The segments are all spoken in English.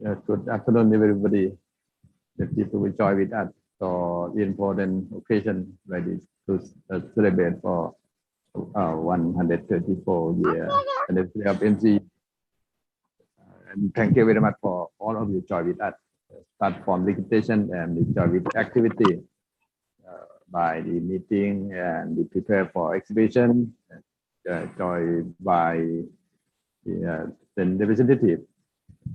Good afternoon, everybody. The people will join with us for the important occasion ready to celebrate for 134 year anniversary of MCU. And thank you very much for all of you join with us. Start from registration and join with activity by the meeting and be prepared for exhibition. Joined by the representative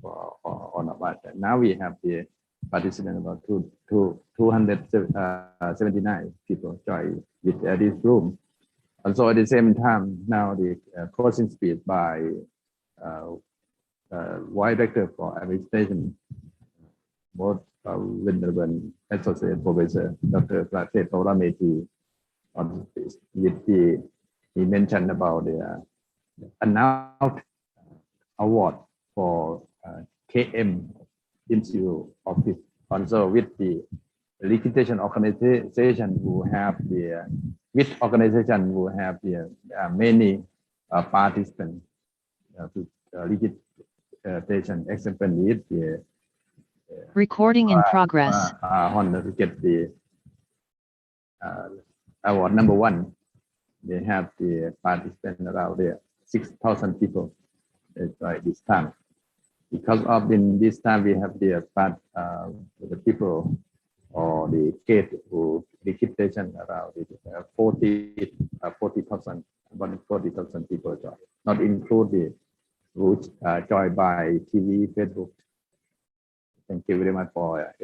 for all of us. Now we have the participants about 279 people join with this room. Also at the same time, now the closing speech by Vice Director for Administration, most venerable Associate Professor Dr. Praset Paurameti, on this with he mentioned about the announced award for KM MCU office. Also with the liquidation organization who have the many participants to liquidation example is the recording in progress. Honor to get the award number 1. They have the participants around there 6,000 people right this time. Because of in this time we have the people or the gate who liquidation around it 40,000 people join, not include the which joined by TV, Facebook. Thank you very much for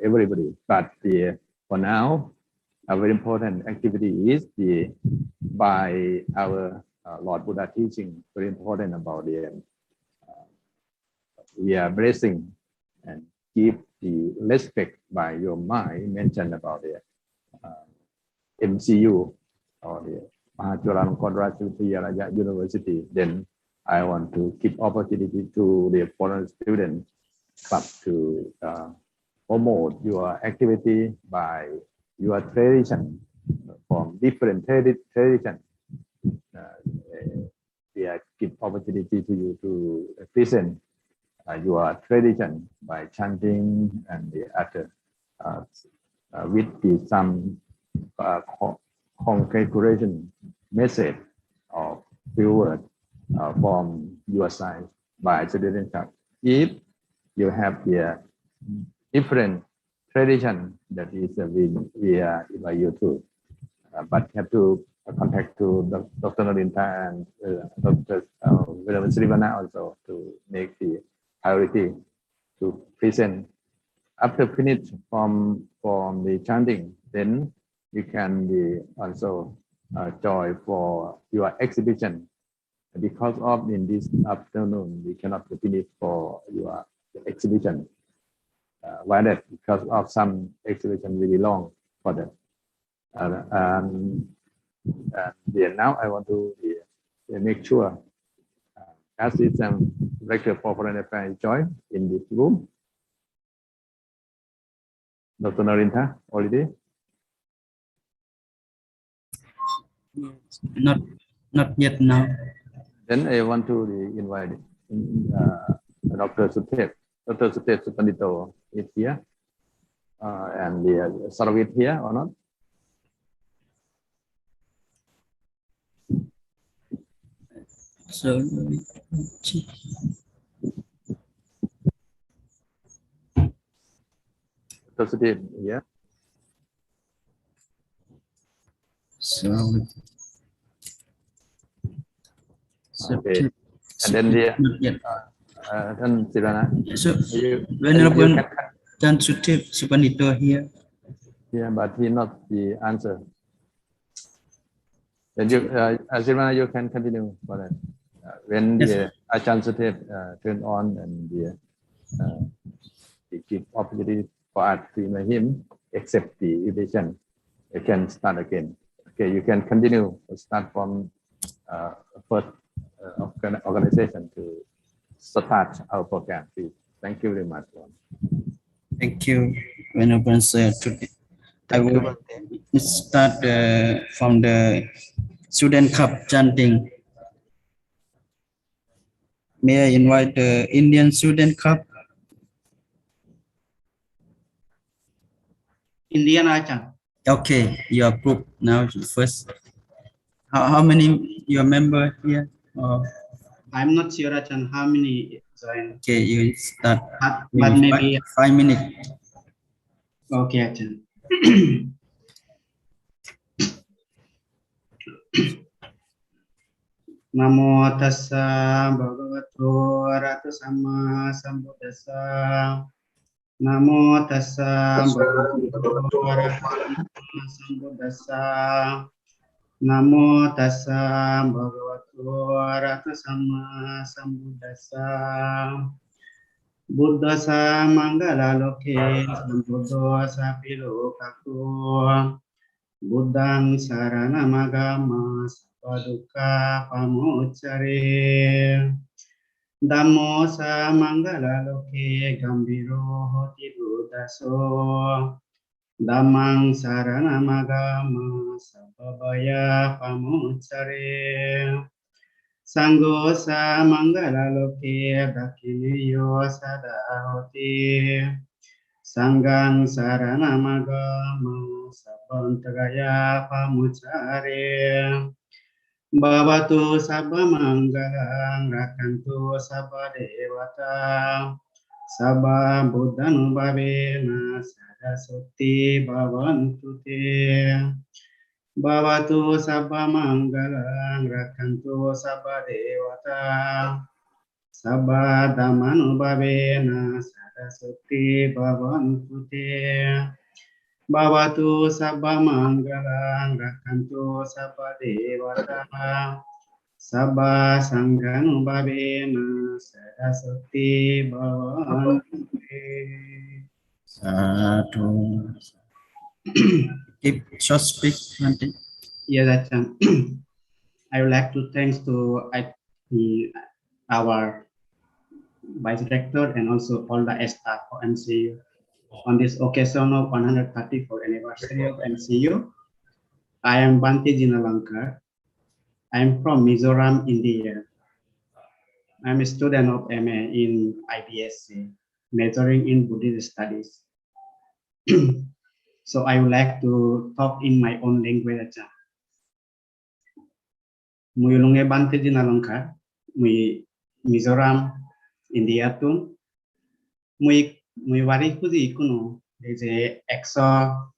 everybody. But for now, a very important activity is by our Lord Buddha teaching, very important about we are blessing and give the respect by your mind mentioned about the MCU or the Mahachulalongkornrajavidyalaya University. Then I want to give opportunity to the foreign students to promote your activity by your tradition from different tradition. We give opportunity to you to present your tradition by chanting and the other with some congratulation message of few words from your side by students. If you have the different tradition, that is we invite you to, but have to contact to Dr. Narinta and Dr. Srivana also to make the priority to present. After finish from the chanting, then you can be also join for your exhibition. Because of in this afternoon we cannot finish for your exhibition. Why that? Because of some exhibition really long for them. Now I want to make sure Assistant Director for Foreign Affairs join in this room. Dr. Narinta already? Not yet now. Then I want to invite Dr. Sutep. Dr. Sutep Supandito is here. And the Saravit here or not? So Dr. Sutep here. Okay. And then so Venerable Tan Sutep Supandito here. Yeah, but he not the answer. Then you, Srivana, you can continue for that. When Yes. the Ajahn Sutep turn on and the give opportunity for us to invite him, accept the invitation, you can start again. Okay, you can continue. Start from first organization to start our program, please. Thank you very much. Thank you, Venerable Sir. Today I will start from the Student Cup chanting. May I invite the Indian Student Cup Indian Achan. Okay, your group now first. How many your member here? Oh, I'm not sure Achan how many join, okay, you start. but maybe 5 minutes. okay Achan. Namo tassa bhagavato arahato samma sambuddhassa. Namo tassa bhagavato arahato samma sambuddhassa. Namo tassa bhagavato arahato samma sambuddhassa. Buddhassa manggala loke sambuddhassa pilokaku. Buddhang saranamagama sapaduka pamuccare. Dhammo samanggala loke gambiro hoti buddhaso. Dhammang saranamagama sababaya pamuccare. Sangho samanggala loke dakiniyo sada hoti. Sanggang saranamagama sabantagaya pamuccare. Bhavatu sabba manggalang rakantu sabba dewata. Sabba buddhanubhavena sadasutti bhavantu te. Bhavatu sabba manggalang rakantu sabba dewata. Sabba dhammanubhavena sadasutti bhavantu te. Bhavatu sabba manggalang rakantu sabba dewata. Sabba sanghanubhavena sadasutti bhavantu te. Satu. Keep short speak nanti. Yes, Achan. I would like to thanks to our vice rector and also all the staff for MCU on this occasion of 134th anniversary of MCU. I am Bante Jinalankar. I am from Mizoram, India. I am a student of MA in IBSC, majoring in Buddhist studies. So I would like to talk in my own language. Muyulunge Bante Jinalankar, Mizoram, India tun. Muy wari kuzi kuno is a exo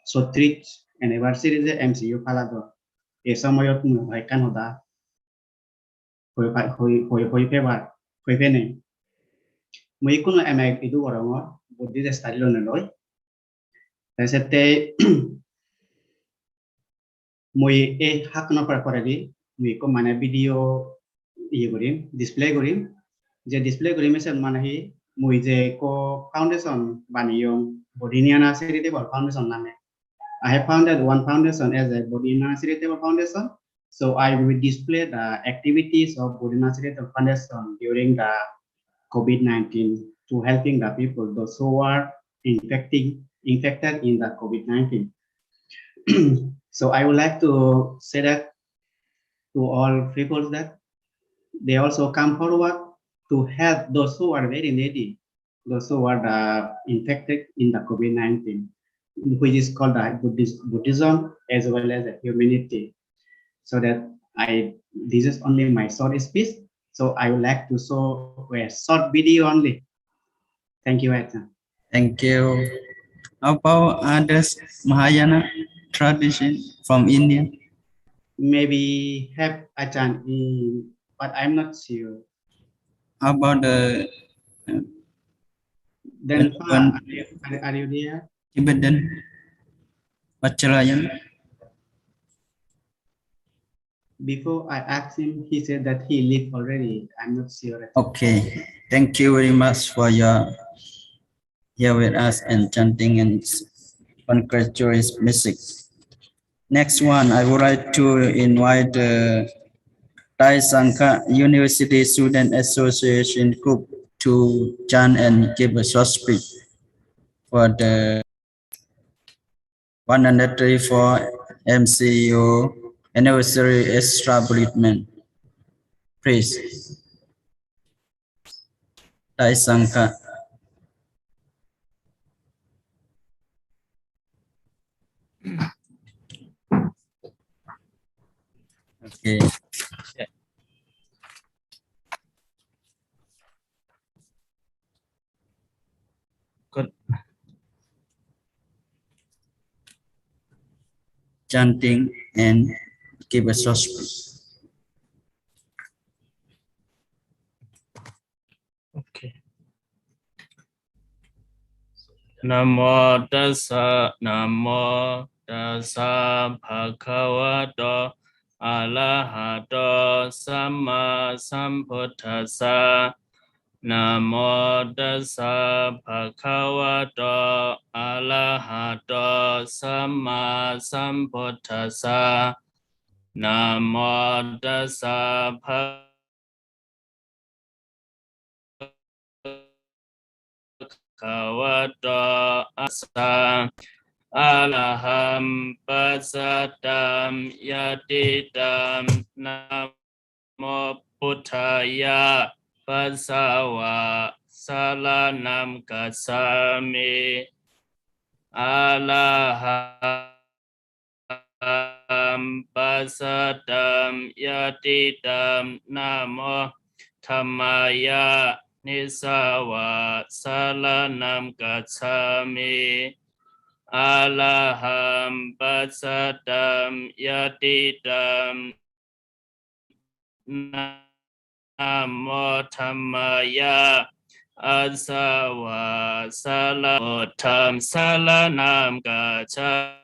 Subdistrict anniversary is MCU palado. Esa moyot mu haikan hoda. Hoi pebar, hoi pene. Muy kuno emek itu orang Buddhist study lo neloi. Resete muy hak no para di muy ko mana video iya gurim display gurim. Je display gurim esen mana hi muy je ko foundation baniyong Bodhiniana Charitable Foundation name. I have founded one foundation as a Bodhiniana Charitable Foundation. So I will display the activities of Bodhiniana Charitable Foundation during the COVID-19 to helping the people, those who are infected in the COVID-19. So I would like to say that to all people that they also come forward to help those who are very needy, those who are infected in the COVID-19, which is called the Buddhism as well as the humanity. So that this is only my short speech. So I would like to show a short video only. Thank you, Achan. Thank you. How about others Mahayana tradition from India? Maybe have Achan, but I'm not sure. How about the Then are you there? Tibetan Vajrayana? Before I asked him, he said that he lived already. I'm not sure. Okay, thank you very much for your here with us and chanting and congratulations music. Next one, I would like to invite the Thai Sangha University Student Association group to chant and give a short speech for the 134 MCU anniversary establishment. Please, Thai Sangha. Okay. Good. Chanting and give a short speech. Okay. Namo tassa, namo tassa, bhagavato, arahato, samma sambuddhassa. Namo tassa, bhagavato, arahato, samma sambuddhassa. Namo tassa, bhagavato, asa. Alaham pasatam yatitam namo buddhaya pasawa salanam gassami. Alaham pasatam yatitam namo dhammaya nisawa salanam gassami. Alaham pasatam yatitam namo dhammaya asawa salatam salanam gacchami.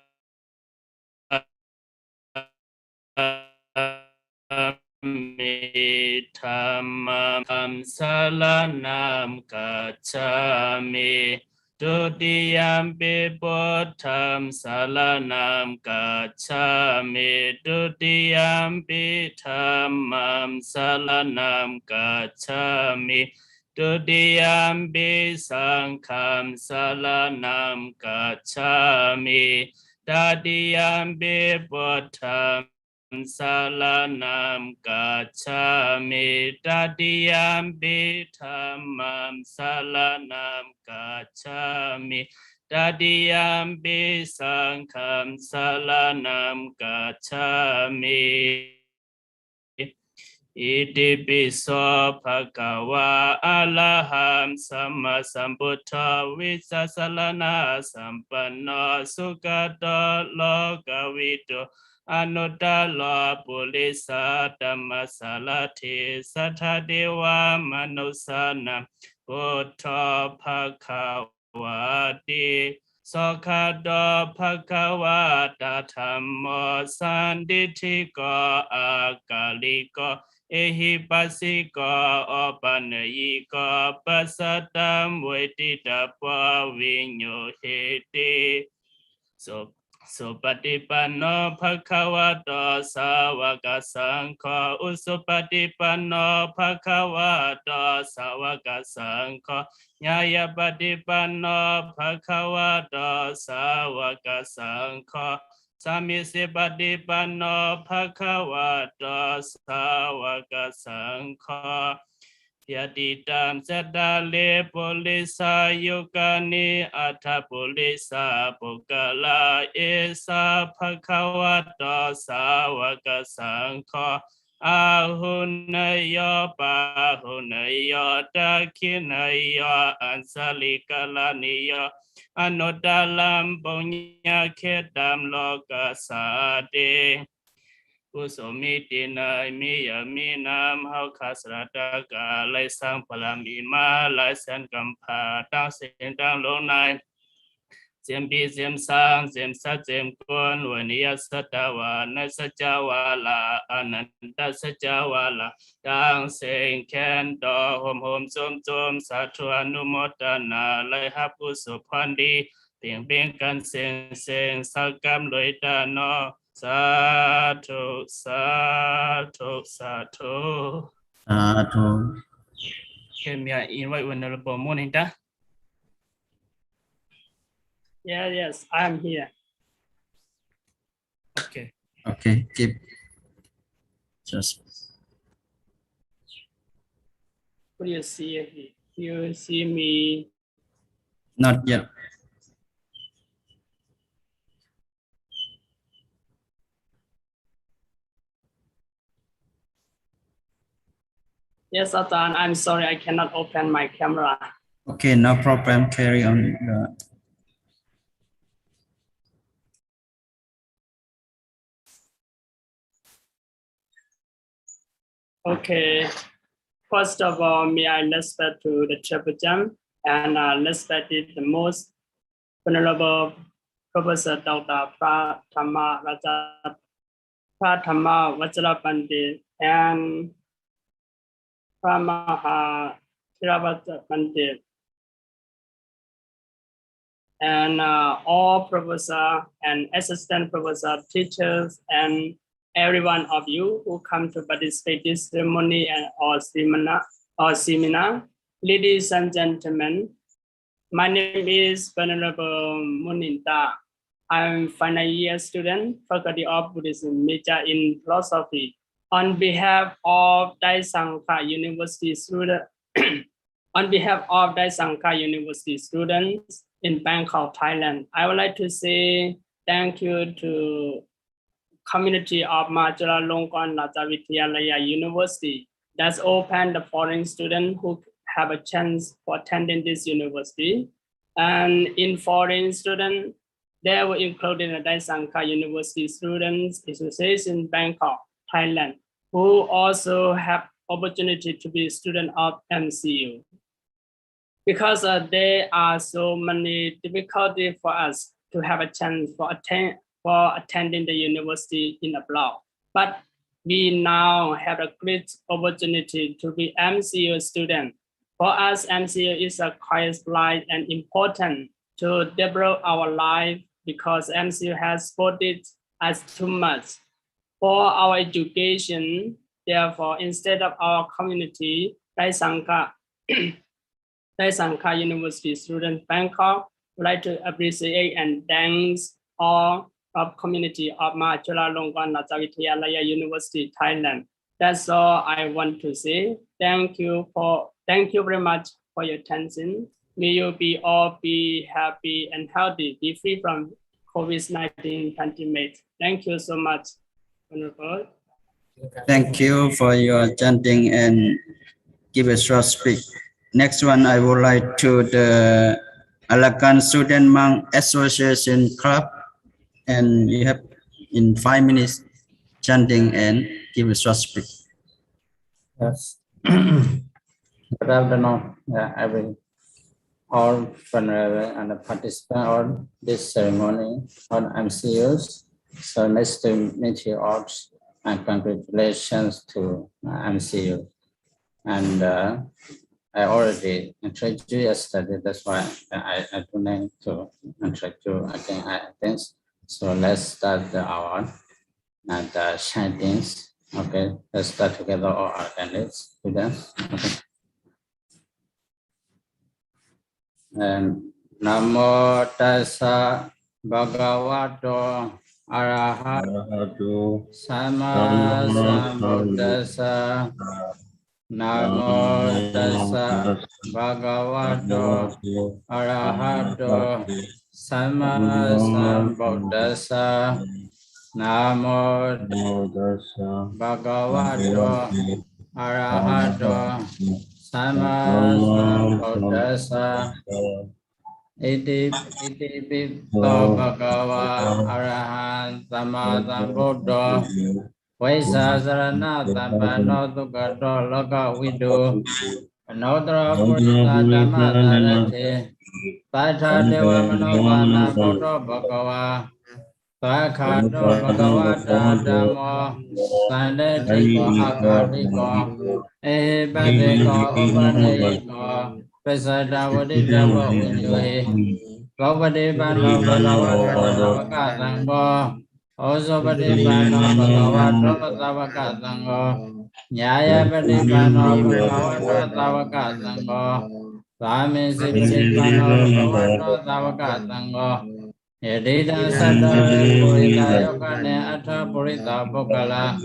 Dhammam salanam gacchami. Dutiyampi buddham salanam gacchami. Dutiyampi dhammam salanam gacchami. Dutiyampi sangham salanam gacchami. Tatiyampi buddham salanam gacchami. Tatiyampi dhammam salanam gacchami. Tatiyampi sangham salanam gacchami. Iti piso bhagava alaham sama sambuddha visasalana sampanno sugato lokavido anuttara pulisa dhammasalati satthadewa manusana buddha bhagavati Sokado bhagavata dhammo sanditthiko akaliko ehipasiko opanayiko pasatam veditapa vinyohete. Supatipanno bhagavato sawaka sangha. Usupatipanno bhagavato sawaka sangha. Nyayapatipanno bhagavato sawaka sangha. Samisipatipanno bhagavato sawaka sangha. Yaditam sadale polisa yukani atha polisa pokala esa bhagavata sawaka sangha. Ahunayo pahunayo dakhinayo ansalikalaniyo anudalam punya khedam lokasade. Usomitina miya minam hau kasrataka lai sang palamima lai san kampa tang sin tang long nai. Zem bi zem sang zem sa zem kun vaniya satawa na sajawala ananda sajawala tang sing ken do hom hom zum zum satu anumotana lai hapu supandi ping ping kan sing sing sakam loita no satu satu satu. Sadhu. Okay, may I invite Venerable Moninta? Yes, I'm here. Okay. Okay, keep just What do you see? You see me? not yet. Yes, Atan, I'm sorry, I cannot open my camera. Okay, no problem. Carry on. Okay. First of all, may I respect to the Triple Jam and respect the most venerable Professor Dr. Pratama Vajra Pandit and Mahachulalongkornrajavidyalaya Pandit and all professor and assistant professor, teachers, and every one of you who come to participate this ceremony and or seminar. Ladies and gentlemen, my name is Venerable Muninta. I'm final year student, Faculty of Buddhism, major in philosophy. On behalf of Dai Sangha University student, on behalf of Dai Sangha University students in Bangkok, Thailand, I would like to say thank you to community of Mahachulalongkornrajavidyalaya University that's open the foreign students who have a chance for attending this university. And in foreign students, they were included in the Dai Sangha University Students Association Bangkok, Thailand, who also have opportunity to be student of MCU. Because there are so many difficulties for us to have a chance for attending the university in abroad. But we now have a great opportunity to be MCU student. For us, MCU is a quite light and important to develop our life because MCU has supported us too much for our education. Therefore, instead of our community, Dai Sangha University students Bangkok would like to appreciate and thanks all of community of Mahachulalongkornrajavidyalaya University, Thailand. That's all I want to say. Thank you very much for your attention. May you all be happy and healthy, be free from COVID-19 pandemic. Thank you so much. Wonderful. Thank you for your chanting and give a short speech. Next one, I would like to the Alakan Student Monk Association Club, and you have in 5 minutes chanting and give a short speech. Yes. Good afternoon, all venerable and participants on this ceremony on MCUs. So nice to meet you all, and congratulations to MCU. And I already introduced you yesterday, that's why I don't need to introduce you again, I think. So let's start our chantings. Okay, let's start together all our candidates with them. Okay. And Namo Tassa Bhagavato Arahato Sama Sambuddhassa. Namo Tassa Bhagavato Arahato Sama Sambuddhassa. Namo Tassa Bhagavato Arahato Sama Sambuddhassa. Iti Pito Bhagava Arahan Sama Sambuddha. Vaisa Sarana Sampano Tukato Loka Vidu. Anodra Purita Dhamma Sarati. Tatha Deva Manopana Buddha Bhagava. Sakhato Bhagavata Dhammo. Sandetiko Akadiko. Ehipatiko Upadiko. Pesada Wadidava Unyuhi. Gopati Pano Bhagavata Savaka Sangho. Oso Padipano Bhagavato Savaka Sangho. Nyaya Padipano Bhagavato Savaka Sangho. Swami Siddhipano Bhagavato Savaka Sangho. Yedida Sada Purita Yokane Atha Purita Bhogala.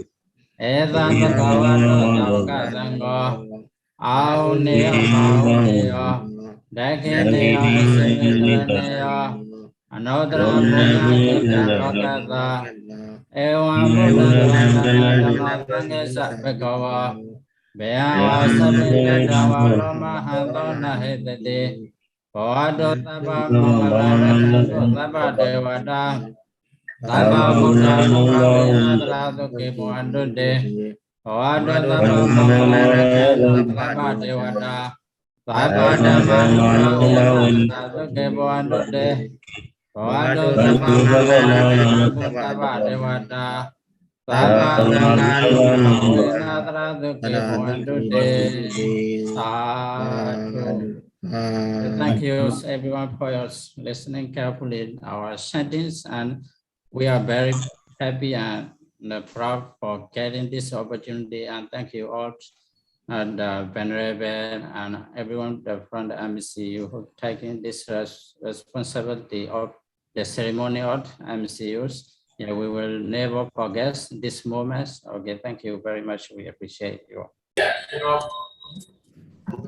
Edan Bhagavato Savaka Sangho. Auneya Mauneya. Dakhineya Asineya. Anodra Punya Lokasa. Evam Buddha Dhamma Sangesa Bhagava. Beawa sabila dawala mahatona hetete. Pawado sabha mangala retanto sabha devada. Sabha buddha nuga vina tradu ke pawado de. Pawado sabha mangala retanto sabha devada. Sabha dhamma nuga vina tradu ke pawado de. Pawado sabha mangala retanto sabha devada. Sabha dhamma nuga vina tradu ke pawado de. Sadhu. Thank you everyone for your listening carefully our sentence, and we are very happy and proud for getting this opportunity, and thank you all and Venerable and everyone from the MCU who taking this responsibility of the ceremony of MCUs. Yeah, we will never forget this moment. Okay, thank you very much. We appreciate you.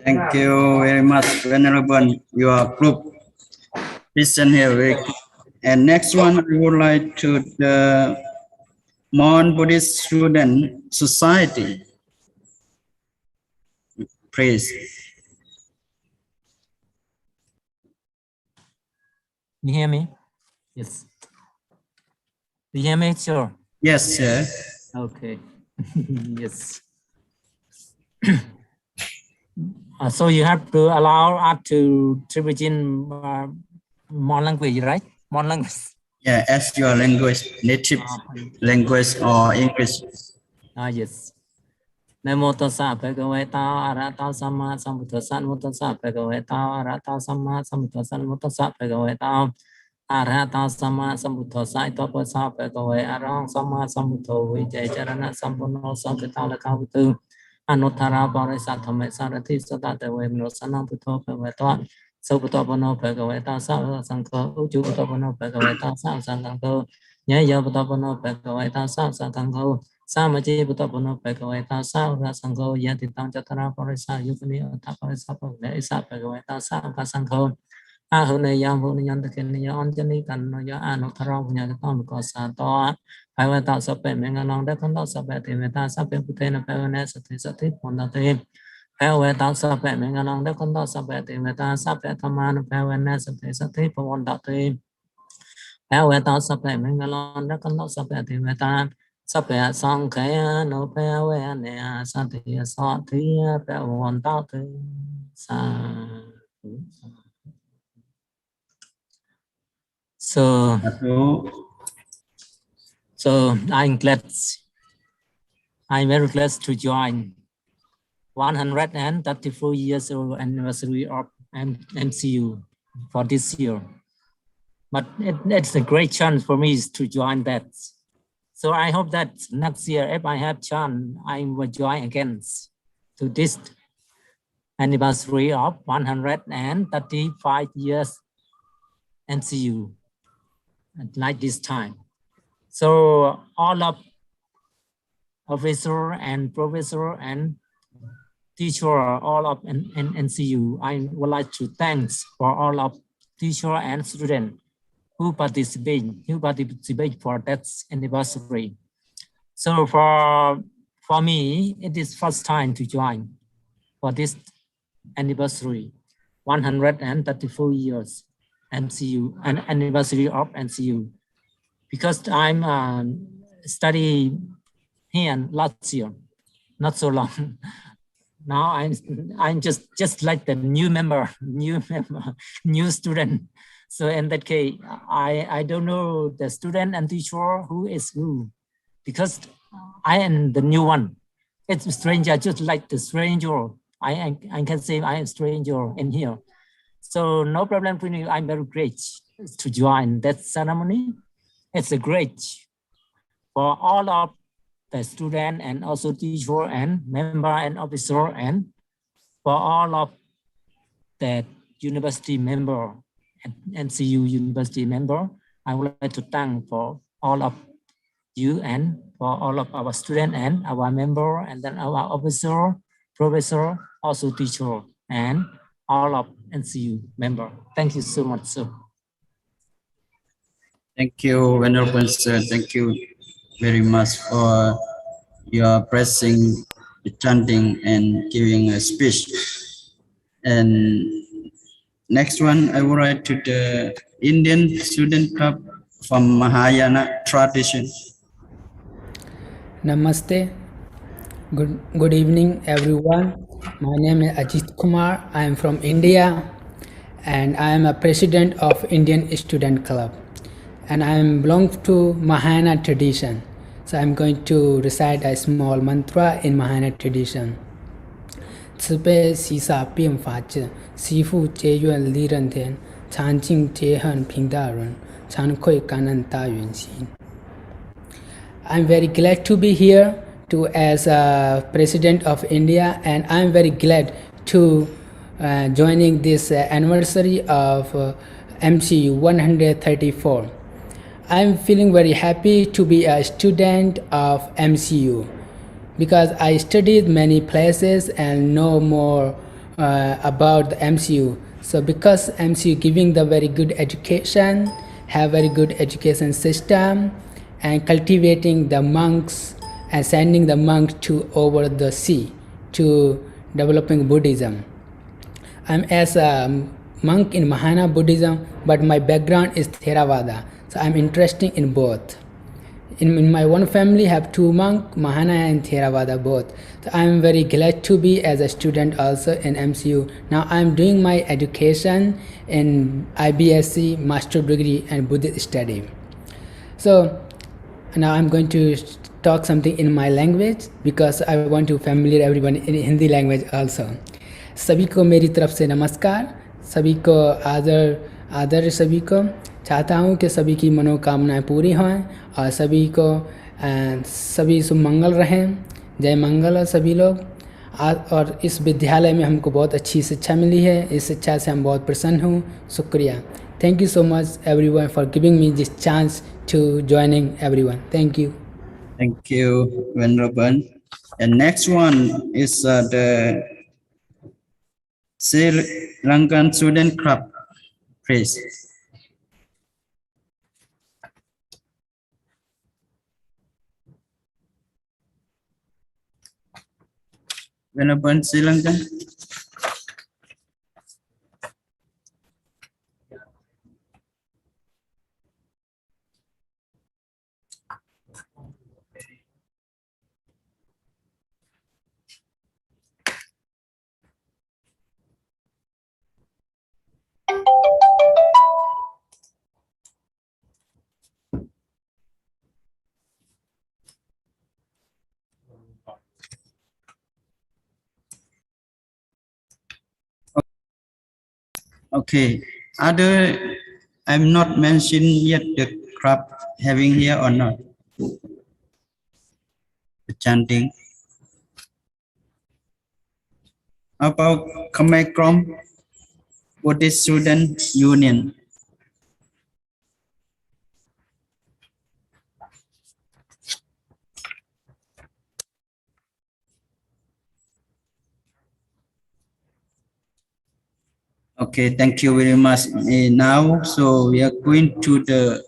Thank you very much, Venerable. Your group listen here. And next one, I would like to the Mon Buddhist Student Society. Please. You hear me? Yes. You hear me? Sure. Yes, sir. Okay. Yes. So you have to allow us to in Mon language, right? Mon language. Yeah, as your language, native language or English. Yes. Namo tassa bhagavata arahato samma sambuddhassa. Namo tassa bhagavata arahato samma sambuddhassa. Namo tassa bhagavata arahato samma sambuddhassa. Ito passa bhagave arahang samma sambuddho vijay charana sampunno sankita lakavatu. Anuttara parisatthame sarati sadate no sanam buddho bhagavata. Sabuddha pano bhagavata sa sankha uju buddha pano bhagavata sa sankha. Nyaya buddha pano bhagavata sa sankha. Samaji buddha pano bhagavata sa sankha. Yati tang chatara parisa yukani atta parisa pavne isa bhagavata sa sankha. Ahune yang hune yang tekene yang anjani kanno yang anuttara punya ketong kosa toa. Bhagavata sape menganong dekhanto sape timeta sape putena bhagavane sati sati pondate. Bhagavata sape menganong dekhanto sape timeta sape thamana bhagavane sati sati pondate. Bhagavata sape menganong dekhanto sape timeta sape sankhaya no bhagavane sati sati pondate. So I'm very glad to join 134 years old anniversary of MCU for this year. But it's a great chance for me to join that. So I hope that next year, if I have chance, I will join again to this anniversary of 135 years MCU like this time. So all of officer and professor and teacher, all of NCU, I would like to thanks for all of teacher and student who participate for that anniversary. So for me, it is first time to join for this anniversary, 134 years MCU, an anniversary of NCU. Because I'm study here last year, not so long. Now I'm just like the new student. So in that case, I don't know the student and teacher who is who, because I am the new one. It's a stranger, just like the stranger. I can say I am a stranger in here. So no problem for me. I'm very great to join that ceremony. It's a great for all of the student and also teacher and member and officer, and for all of the university member and NCU university member. I would like to thank for all of you and for all of our student and our member, and then our officer, professor, also teacher, and all of NCU member. Thank you so much, sir. Thank you, Venerable Sir. Thank you very much for your pressing chanting and giving a speech. And next one, I will write to the Indian Student Club from Mahayana tradition. Namaste. Good evening, everyone. My name is Ajit Kumar. I am from India, and I am a president of Indian Student Club, and I belong to Mahayana tradition. So I'm going to recite a small mantra in Mahayana tradition. 慈悲喜洒变法治，惜福皆愿利人天，常敬皆恨平大人，常愧感恩大愿心。I'm very glad to be here as a president of India, and I'm very glad to joining this anniversary of MCU 134. I'm feeling very happy to be a student of MCU because I studied many places and know more about the MCU. So because MCU giving the very good education, have very good education system, and cultivating the monks and sending the monks to over the sea to developing Buddhism. I'm as a monk in Mahayana Buddhism, but my background is Theravada, so I'm interested in both. In my one family have two monks, Mahayana and Theravada both. So I'm very glad to be as a student also in MCU. Now I'm doing my education in IBSc, Master Degree and Buddhist Study. So now I'm going to talk something in my language because I want to familiar everyone in Hindi language also. सभी को मेरी तरफ से नमस्कार, सभी को आदर सभी को चाहता हूँ कि सभी की मनोकामनाएं पूरी हों और सभी को सभी सुमंगल रहें। जय मंगल हो सभी लोग। और इस विद्यालय में हमको बहुत अच्छी शिक्षा मिली है, इस शिक्षा से हम बहुत प्रसन्न हूँ। शुक्रिया। Thank you so much everyone for giving me this chance to joining everyone. Thank you. Thank you, Veneraban. And next one is the Sri Lankan Student Club, please. Veneraban Sri Lankan. Okay, I'm not mentioned yet the club having here or not. The chanting. About Khmer Krom Buddhist Student Union. Okay, thank you very much. Now, so we are going to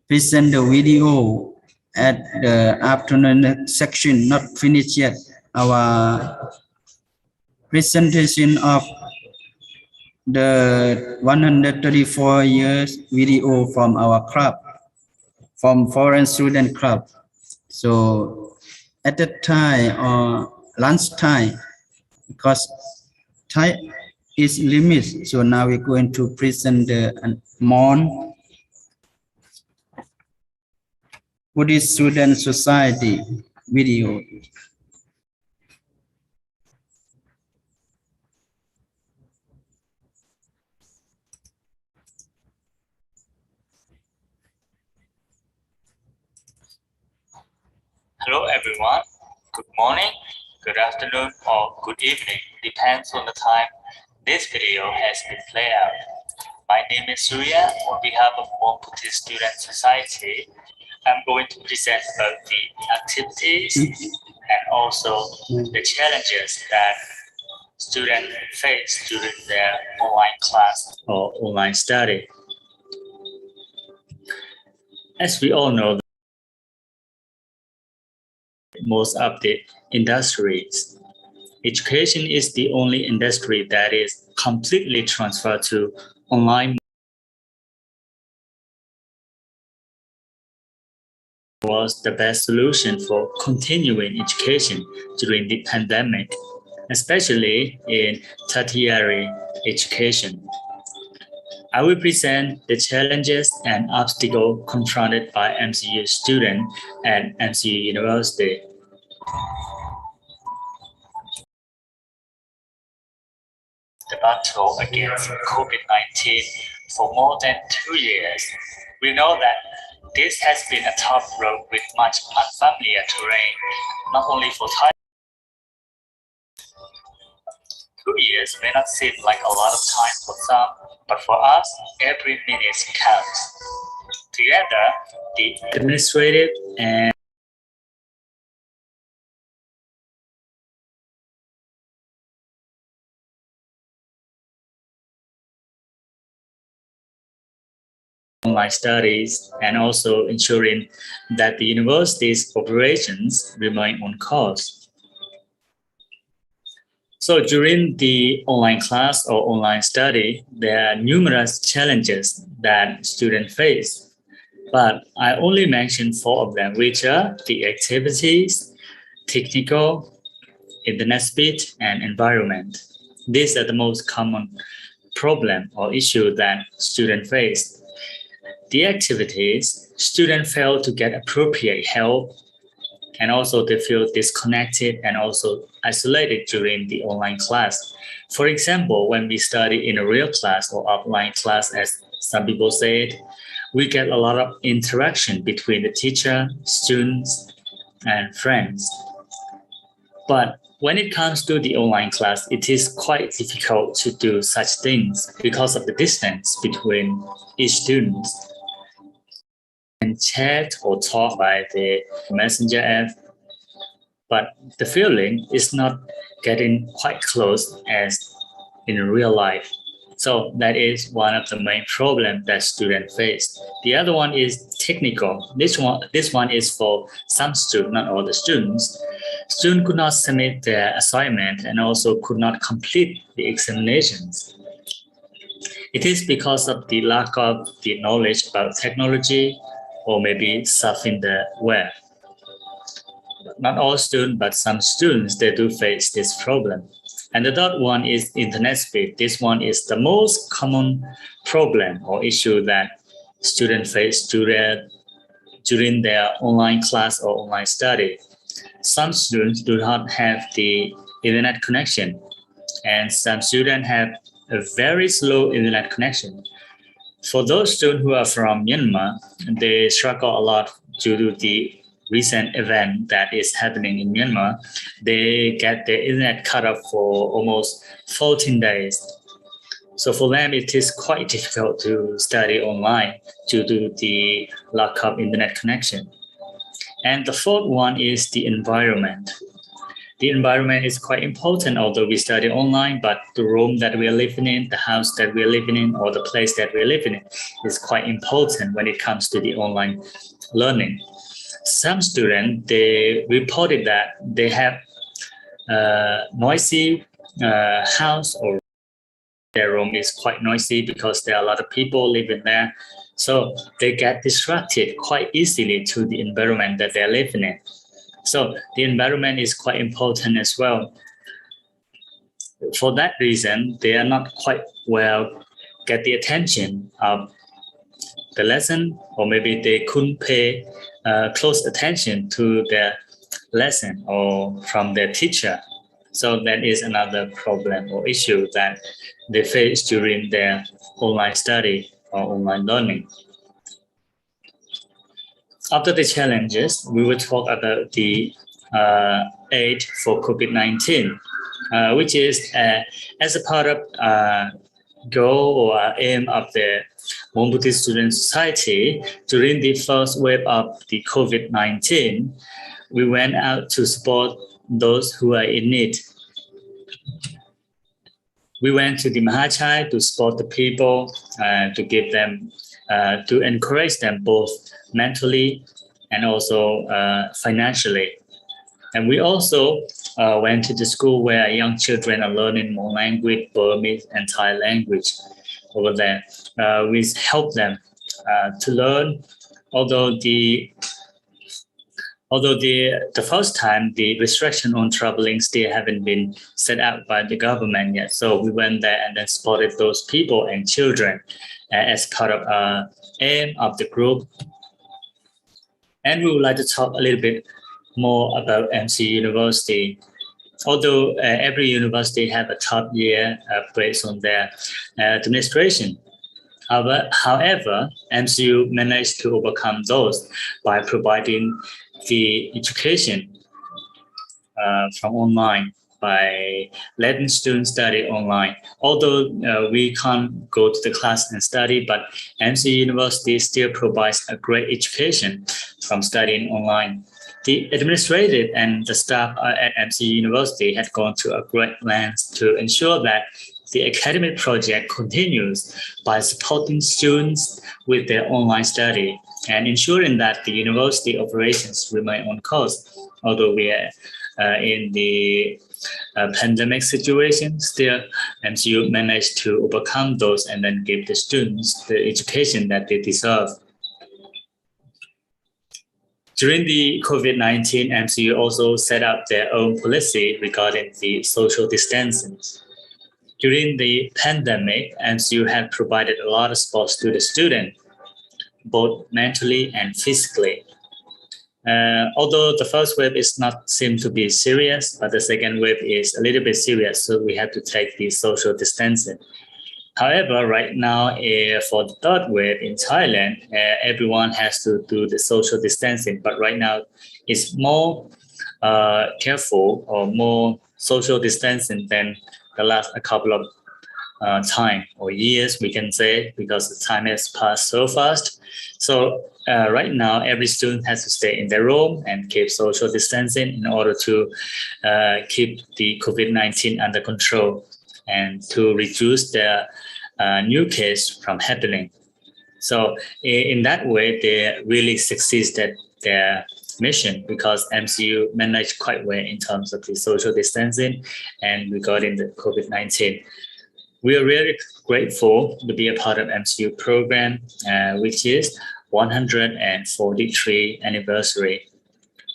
present the video at the afternoon section, not finished yet. Our presentation of the 134 years video from our club, from Foreign Student Club. So at that time or lunchtime, because time is limited, so now we're going to present the Mon Buddhist Student Society video. Hello everyone, good morning, good afternoon or good evening, depends on the time this video has been played out. My name is Surya. On behalf of Wang Buddhist Student Society, I'm going to present both the activities and also the challenges that students face during their online class or online study. As we all know, most of the industries. Education is the only industry that is completely transferred to online. Was the best solution for continuing education during the pandemic, especially in tertiary education. I will present the challenges and obstacles confronted by MCU students at MCU University. The battle against COVID-19 for more than 2 years. We know that this has been a tough road with much unfamiliar terrain, not only for Thailand. 2 years may not seem like a lot of time for some, but for us, every minute counts. Together, the administrative and online studies and also ensuring that the university's operations remain on course. So during the online class or online study, there are numerous challenges that students face, but I only mentioned 4 of them, which are the activities, technical, internet speed, and environment. These are the most common problem or issue that students face. The activities, students fail to get appropriate help, and also they feel disconnected and also isolated during the online class. For example, when we study in a real class or offline class, as some people said, we get a lot of interaction between the teacher, students, and friends. But when it comes to the online class, it is quite difficult to do such things because of the distance between each student. And chat or talk by the messenger app, but the feeling is not getting quite close as in real life. So that is one of the main problems that students face. The other one is technical. This one is for some students, not all the students. Students could not submit their assignment and also could not complete the examinations. It is because of the lack of the knowledge about technology or maybe surfing the web. Not all students, but some students, they do face this problem. And the third one is internet speed. This one is the most common problem or issue that students face during their online class or online study. Some students do not have the internet connection, and some students have a very slow internet connection. For those students who are from Myanmar, they struggle a lot due to the recent event that is happening in Myanmar. They get their internet cut off for almost 14 days. So for them, it is quite difficult to study online due to the lack of internet connection. And the fourth one is the environment. The environment is quite important, although we study online, but the room that we are living in, the house that we are living in, or the place that we are living in is quite important when it comes to the online learning. Some students, they reported that they have a noisy house, or their room is quite noisy because there are a lot of people living there. So they get distracted quite easily to the environment that they're living in. So the environment is quite important as well. For that reason, they are not quite well get the attention of the lesson, or maybe they couldn't pay close attention to their lesson or from their teacher. So that is another problem or issue that they face during their online study or online learning. After the challenges, we will talk about the aid for COVID-19, which is as a part of goal or aim of the Hmong Buddhist Student Society. During the first wave of the COVID-19, we went out to support those who are in need. We went to the Mahachulalongkornrajavidyalaya to support the people, to give them, to encourage them both mentally and also financially. And we also went to the school where young children are learning more language, Burmese and Thai language over there. We help them to learn, although the first time the restriction on traveling still haven't been set out by the government yet. So we went there and then supported those people and children as part of aim of the group. And we would like to talk a little bit more about MCU University. Although every university have a top year based on their administration. However, MCU managed to overcome those by providing the education from online, by letting students study online. Although we can't go to the class and study, but MCU University still provides a great education from studying online. The administrative and the staff at MCU University had gone to a great length to ensure that the academic project continues by supporting students with their online study and ensuring that the university operations remain on course. Although we are in the pandemic situation, still MCU managed to overcome those and then give the students the education that they deserve. During the COVID-19, MCU also set up their own policy regarding the social distancing. During the pandemic, MCU had provided a lot of support to the student, both mentally and physically. Although the first wave is not seem to be serious, but the second wave is a little bit serious, so we have to take the social distancing. However, right now, for the third wave in Thailand, everyone has to do the social distancing, but right now it's more careful or more social distancing than the last couple of time or years, we can say, because the time has passed so fast. So right now, every student has to stay in their room and keep social distancing in order to keep the COVID-19 under control and to reduce the new case from happening. So in that way, they really succeeded their mission because MCU managed quite well in terms of the social distancing and regarding the COVID-19. We are really grateful to be a part of MCU program, which is 143 anniversary.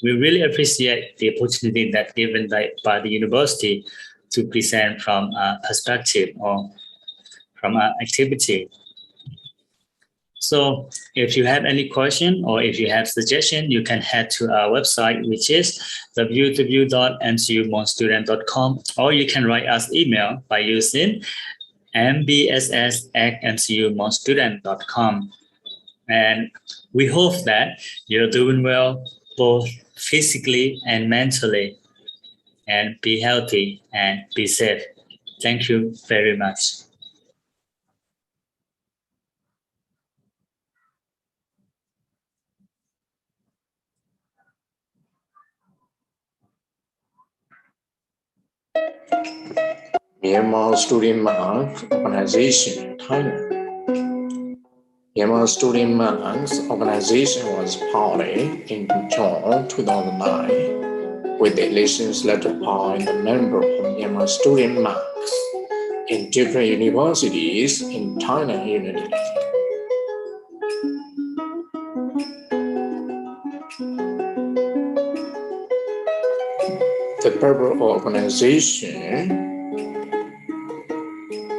We really appreciate the opportunity that given by the university to present from a perspective or from an activity. So if you have any question or if you have suggestion, you can head to our website, which is www.mcumostudent.com, or you can write us email by using mbss@mcumostudent.com. And we hope that you're doing well, both physically and mentally, and be healthy and be safe. Thank you very much. Myanmar Student Month Organization in Thailand. Myanmar Student Month Organization was founded in June 2009 with the elections led by the members of Myanmar Student Month in different universities in Thailand Unity. The purpose of organization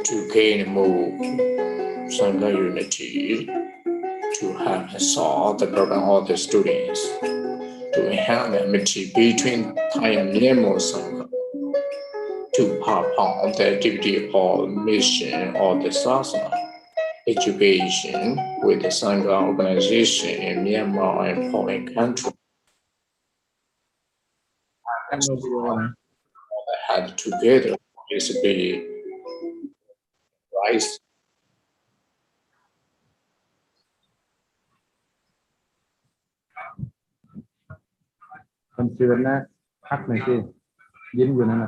to gain more Sangha unity, to help solve the problem of the students, to enhance the amity between Thai and Myanmar Sangha, to perform the activity or mission of the Sasana, education with the Sangha organization in Myanmar and foreign countries. Had together participate rise. Con sườn á, thắt này kia, dính vô nó nè.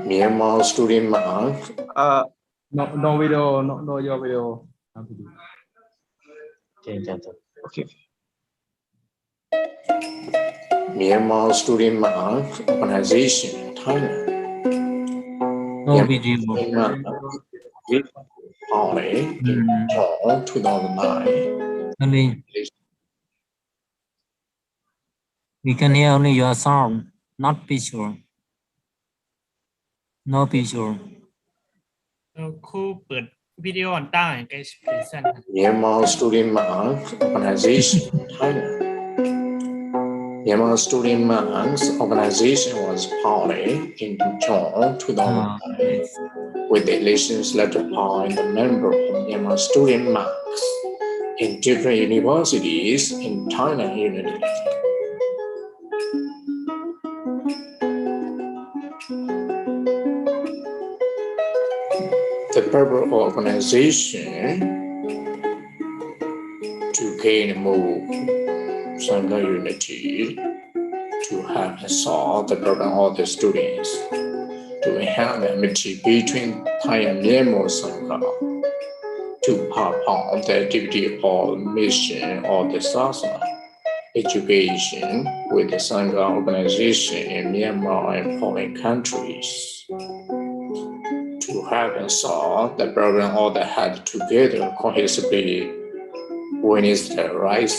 Myanmar Student Month. No video, no your video. Okay. Myanmar Student Monk Organization in Thailand. No video. Myanmar Party in June 2009. Only we can hear only your sound, not picture. No picture. ครูเปิดวิดีโออันตั้งให้ใกล้พรีเซนต์ Myanmar Student Monk Organization in Thailand. Myanmar Student Monks Organization was founded in June 2009 with the elections led by the member of Myanmar Student Monks in different universities in Thailand Unity. The purpose of organization to gain more Sangha unity, to have and solve the problem of the students, to enhance the amity between Thai and Myanmar Sangha, to perform the activity of mission of the Sasana, education with the Sangha organization in Myanmar and foreign countries. To have and solve the problem all that had together cohesively when it's the rights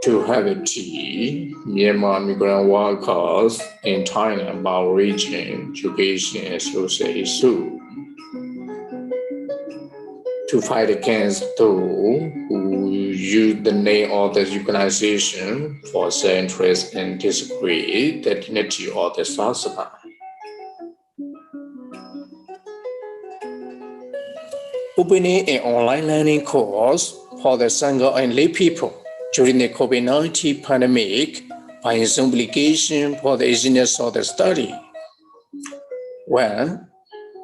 to have a tea, Myanmar migrant workers in Thailand about region, education, and social issues. To fight against those who use the name of the organization for self-interest and disagree the dignity of the Sasana. Opening an online learning course for the Sangha and lay people during the COVID-19 pandemic by Zoom application for the easiness of the study. 1.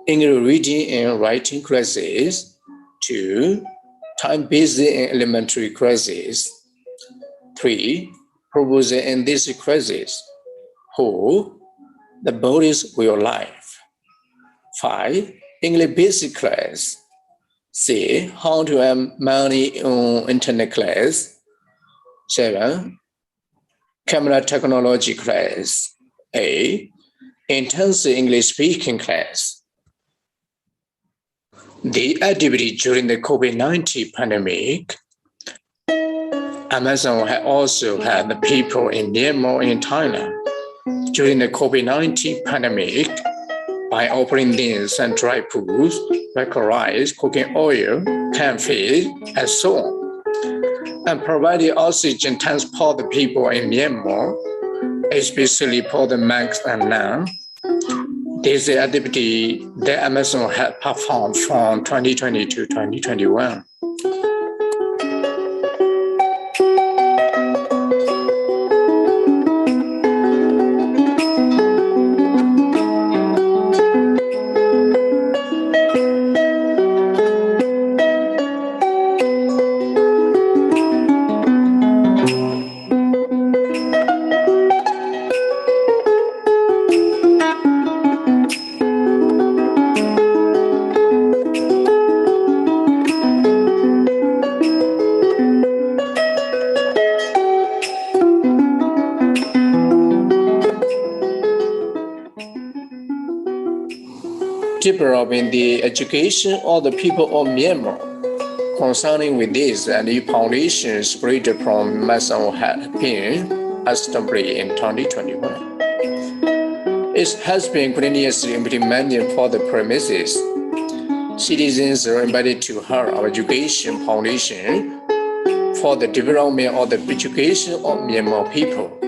English reading and writing classes. 2. Time-based and elementary classes. 3. Proposal and thesis classes. 4. The bodies will life. 5. English basic class. 6. How to earn money on internet class. 7. Camera technology class. 8. Intensive English speaking class. The activity during the COVID-19 pandemic, Amazon had also had the people in Myanmar and Thailand during the COVID-19 pandemic by offering things and dry foods like rice, cooking oil, canned fish, and so on, and provided oxygen transport the people in Myanmar, especially for the monks and nuns. This is the activity that Amazon had performed from 2020 to 2021. Developing the education of the people of Myanmar. Concerning with this, a new foundation spread from Amazon had been established in 2021. It has been continuously implemented for the premises. Citizens are invited to help our education foundation for the development of the education of Myanmar people.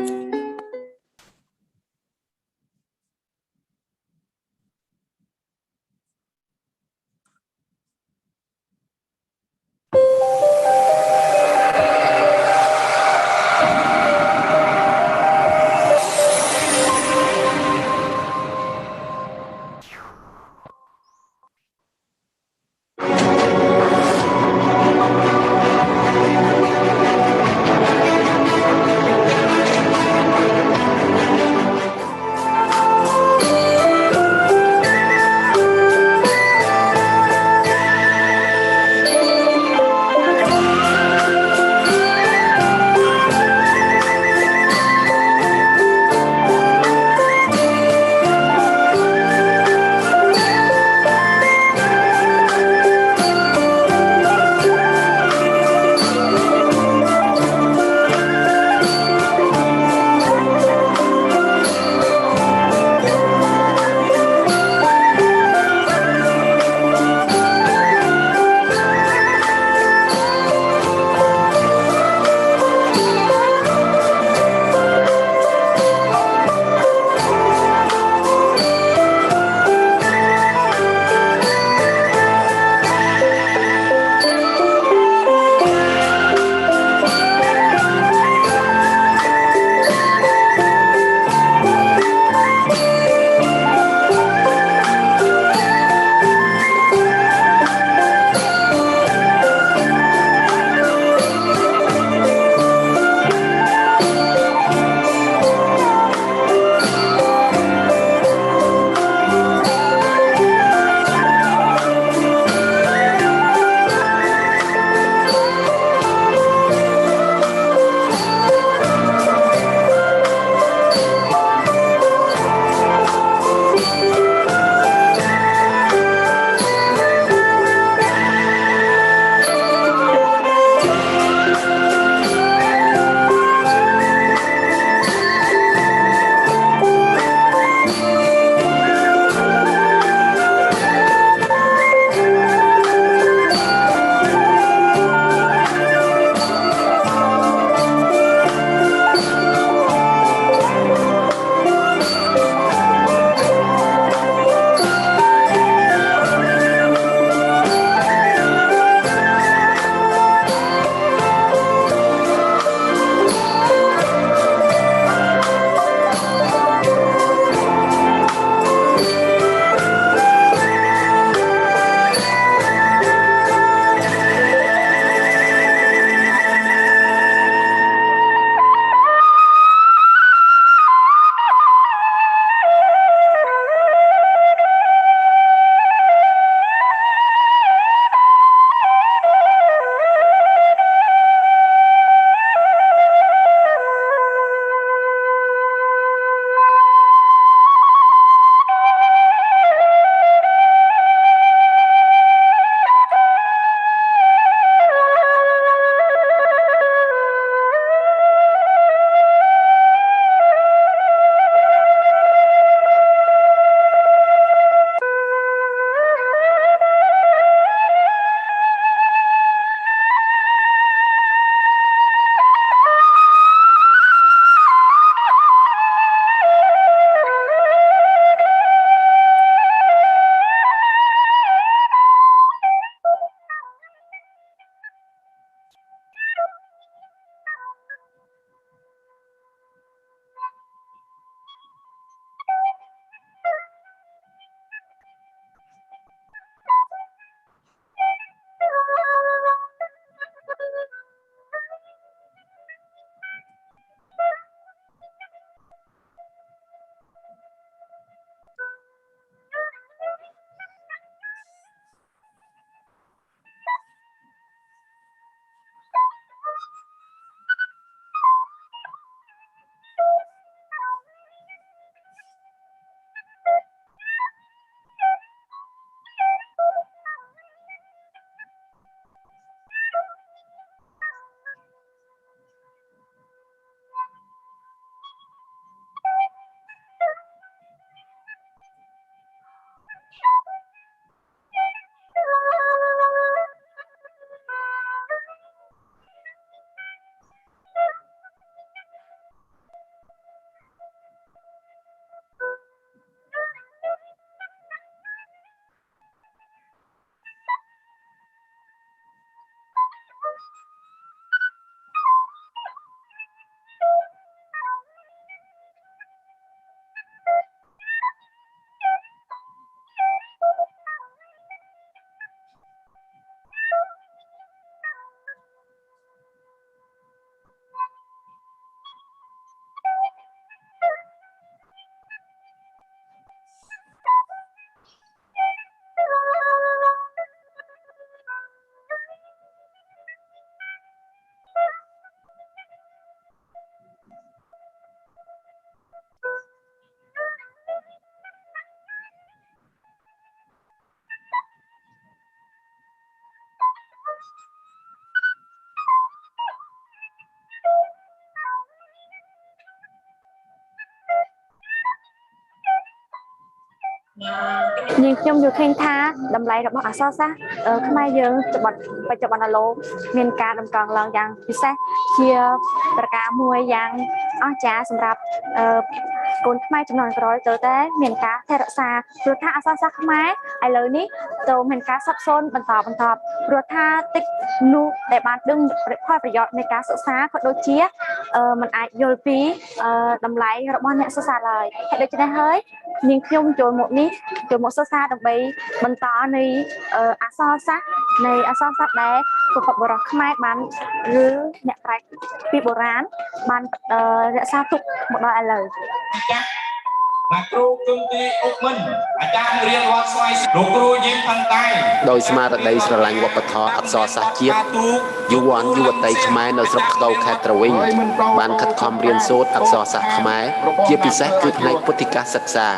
នាងខ្ញុំយល់ឃើញថាតម្លៃរបស់អក្សរសាស្ត្រខ្មែរយើងបច្ចុប្បន្នឡូមានការតម្កើងឡើងយ៉ាងពិសេសជាប្រការមួយយ៉ាងអស្ចារ្យសម្រាប់កូនខ្មែរជំនាន់ក្រោយទៅតែមានការថែរក្សាព្រោះថាអក្សរសាស្ត្រខ្មែរឥឡូវនេះទៅមានការសាបសូន្យបន្តព្រោះថាតិចនោះដែលបានដឹងផលប្រយោជន៍នៃការសិក្សាក៏ដូចជាมันអាចយល់ពីតម្លៃរបស់អ្នកសិក្សាឡើយហើយដូច្នេះហើយនាងខ្ញុំចូលមកនេះចូលមកសិក្សាដើម្បីបន្តនៃអក្សរសាស្ត្រដែលពុទ្ធបរិសខ្មែរបានឬអ្នកប្រាជ្ញពីបុរាណបានរក្សាទុកមកដល់ឥឡូវអ្នកគ្រូគឹមទីអុកមិនអាចារ្យរៀនវត្តស្វាយលោកគ្រូយើងផាន់តែដោយស្មារតីស្រឡាញ់វប្បធម៌អក្សរសាស្ត្រជាតិយុវយុវតីខ្មែរនៅស្រុកថ្កូវខេត្តត្រវិញបានខិតខំរៀនសូត្រអក្សរសាស្ត្រខ្មែរជាពិសេសគឺផ្នែកពុទ្ធិកសិក្សា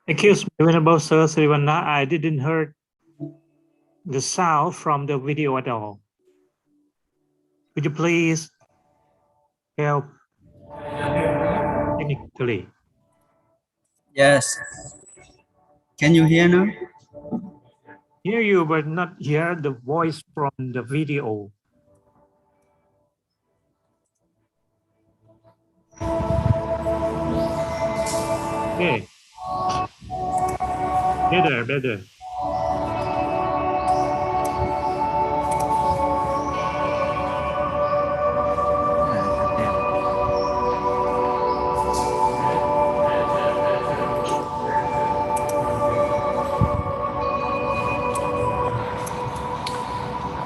Excuse me, Venerable Sir Srivana, I didn't hear the sound from the video at all. Could you please help technically? Yes. Can you hear now? Hear you, but not hear the voice from the video. Okay. Better.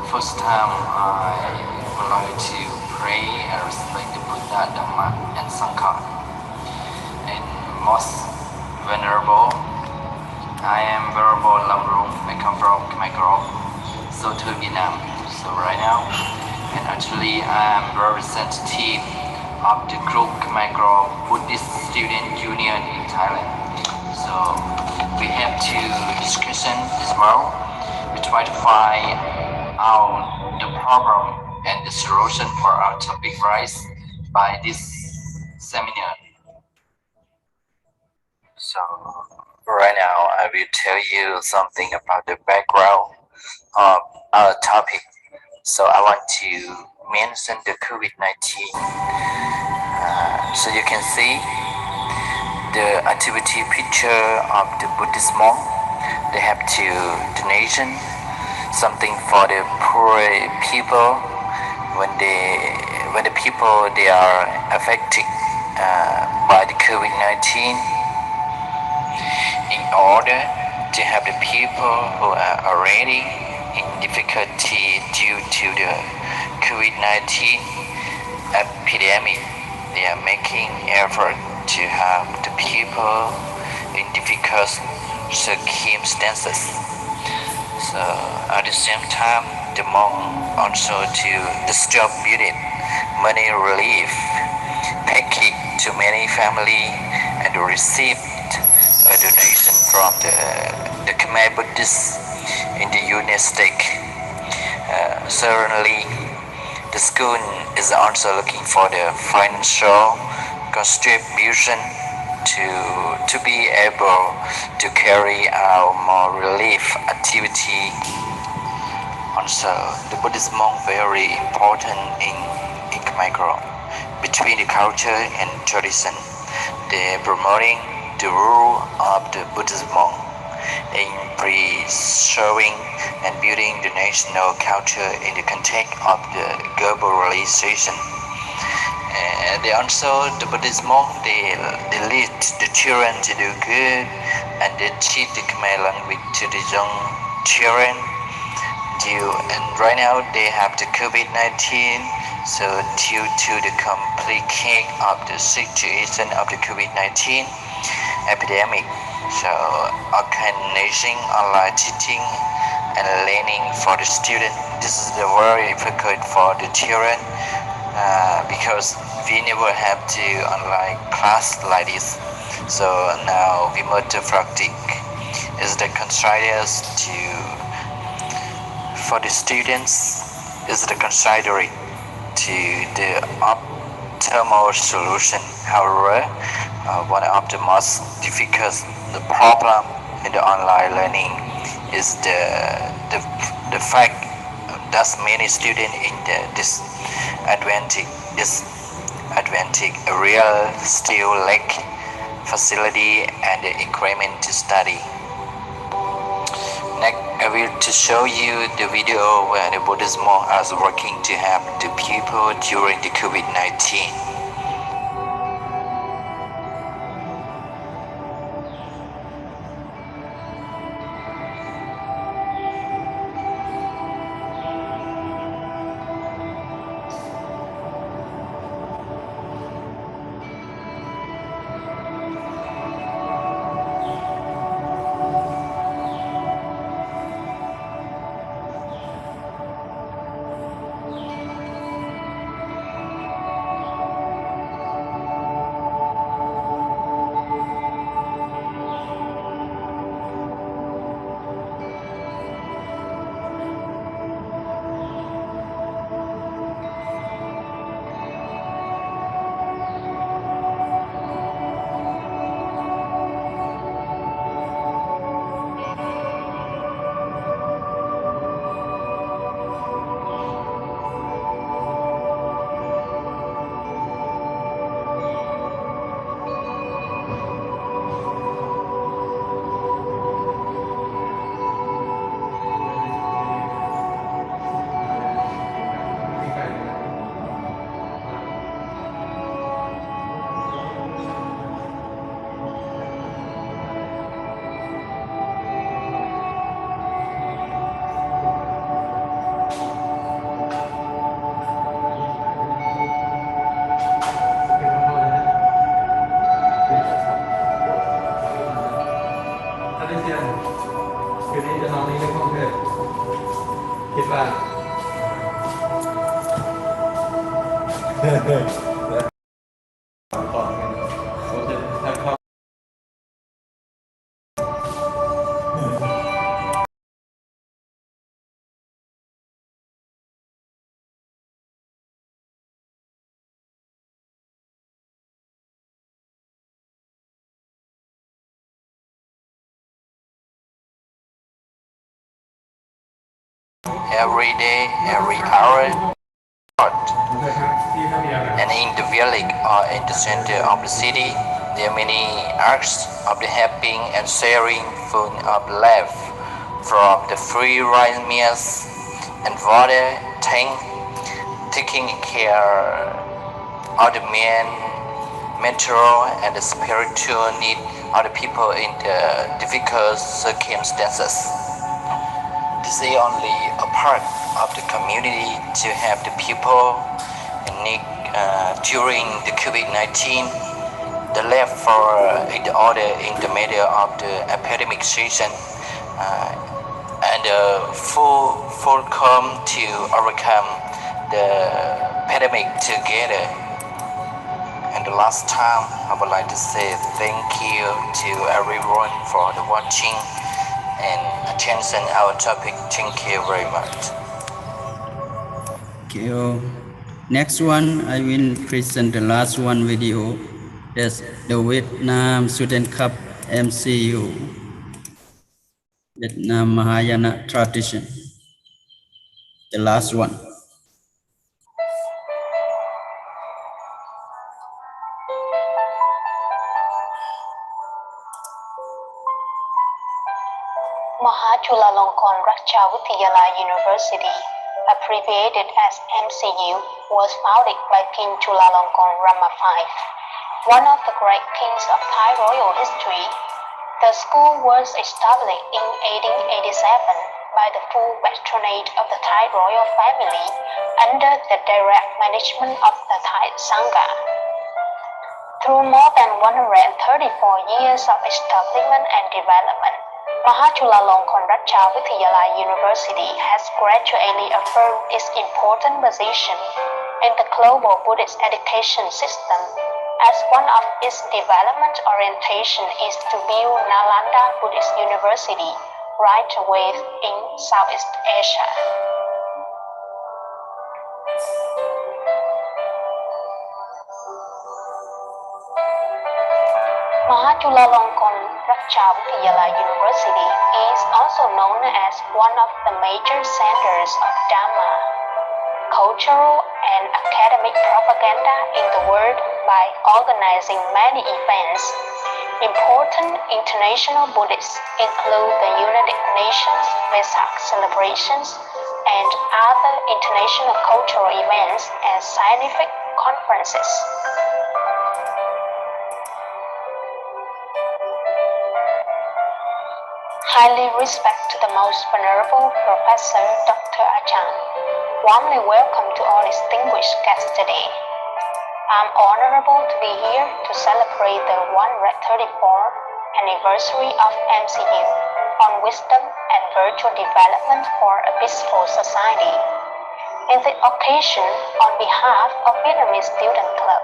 First time I would like to pray and respect the Buddha, Dhamma, and Sangha. And most venerable, I am Venerable Lamrung. I come from Khmer Krom, so to Vietnam. So right now, and actually I am representative of the group Khmer Krom Buddhist Student Union in Thailand. So we have two discussions as well. We try to find out the problem and the solution for our topic raised by this seminar. So right now I will tell you something about the background of our topic. So I want to mention the COVID-19. So you can see the activity picture of the Buddhist monk. They have to donation something for the poor people when the people they are affected by the COVID-19, in order to have the people who are already in difficulty due to the COVID-19 epidemic. They are making effort to help the people in difficult circumstances. So at the same time, the monk also to distribute money relief package to many family and received a donation from the Khmer Buddhists in the United States. Certainly, the school is also looking for the financial contribution to be able to carry out more relief activity. Also, the Buddhist monk very important in Khmer Krom. Between the culture and tradition, they promoting the rule of the Buddhist monk in preserving and building the national culture in the context of the globalization. They also, the Buddhist monk, they lead the children to do good, and they teach the Khmer language to the young children. And right now they have the COVID-19, so due to the complication of the situation of the COVID-19 epidemic, so organizing online teaching and learning for the student. This is the very difficult for the children because we never have to online class like this. So now we must practice is the considers to for the students is the consider to the optimal solution. However, one of the most difficult problem in the online learning is the fact that many students in the disadvantaged area still lack facility and equipment to study. Next, I will to show you the video where the Buddhist monk is working to help the people during the COVID-19. Every day, every hour, and in the village or in the center of the city, there are many acts of the helping and sharing food of life, from the free rice meals and water tank, taking care of the mental and the spiritual need of the people in the difficult circumstances. This is only a part of the community to help the people in need during the COVID-19. The left for in the order in the middle of the epidemic season and full come to overcome the pandemic together. And the last time, I would like to say thank you to everyone for the watching and attention our topic. Thank you very much. Thank you. Next one, I will present the last one video. That's the Vietnam Student Cup MCU, Vietnam Mahayana tradition. The last one. Mahachulalongkornrajavidyalaya University, abbreviated as MCU, was founded by King Chulalongkorn V, one of the great kings of Thai royal history. The school was established in 1887 by the full patronage of the Thai royal family under the direct management of the Thai Sangha. Through more than 134 years of establishment and development, Mahachulalongkornrajavidyalaya University has gradually affirmed its important position in the global Buddhist education system, as one of its development orientation is to build Nalanda Buddhist University right away in Southeast Asia. Mahachulalongkornrajavidyalaya University is also known as one of the major centers of Dhamma, cultural and academic propaganda in the world by organizing many events. Important international Buddhists include the United Nations Vesak celebrations and other international cultural events and scientific conferences. Highly respect to the most venerable Professor Dr. Ajahn. Warmly welcome to all distinguished guests today. I'm honorable to be here to celebrate the 134th anniversary of MCU on wisdom and virtual development for a peaceful society. In this occasion, on behalf of Vietnamese Student Club,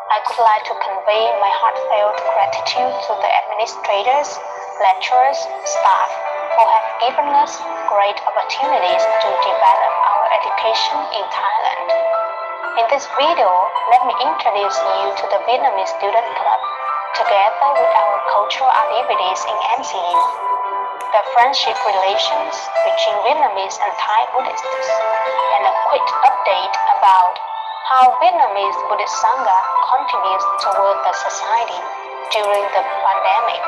I would like to convey my heartfelt gratitude to the administrators, lecturers, staff who have given us great opportunities to develop our education in Thailand. In this video, let me introduce you to the Vietnamese Student Club, together with our cultural activities in MCU, the friendship relations between Vietnamese and Thai Buddhists, and a quick update about how Vietnamese Buddhist Sangha contributes toward the society during the pandemic.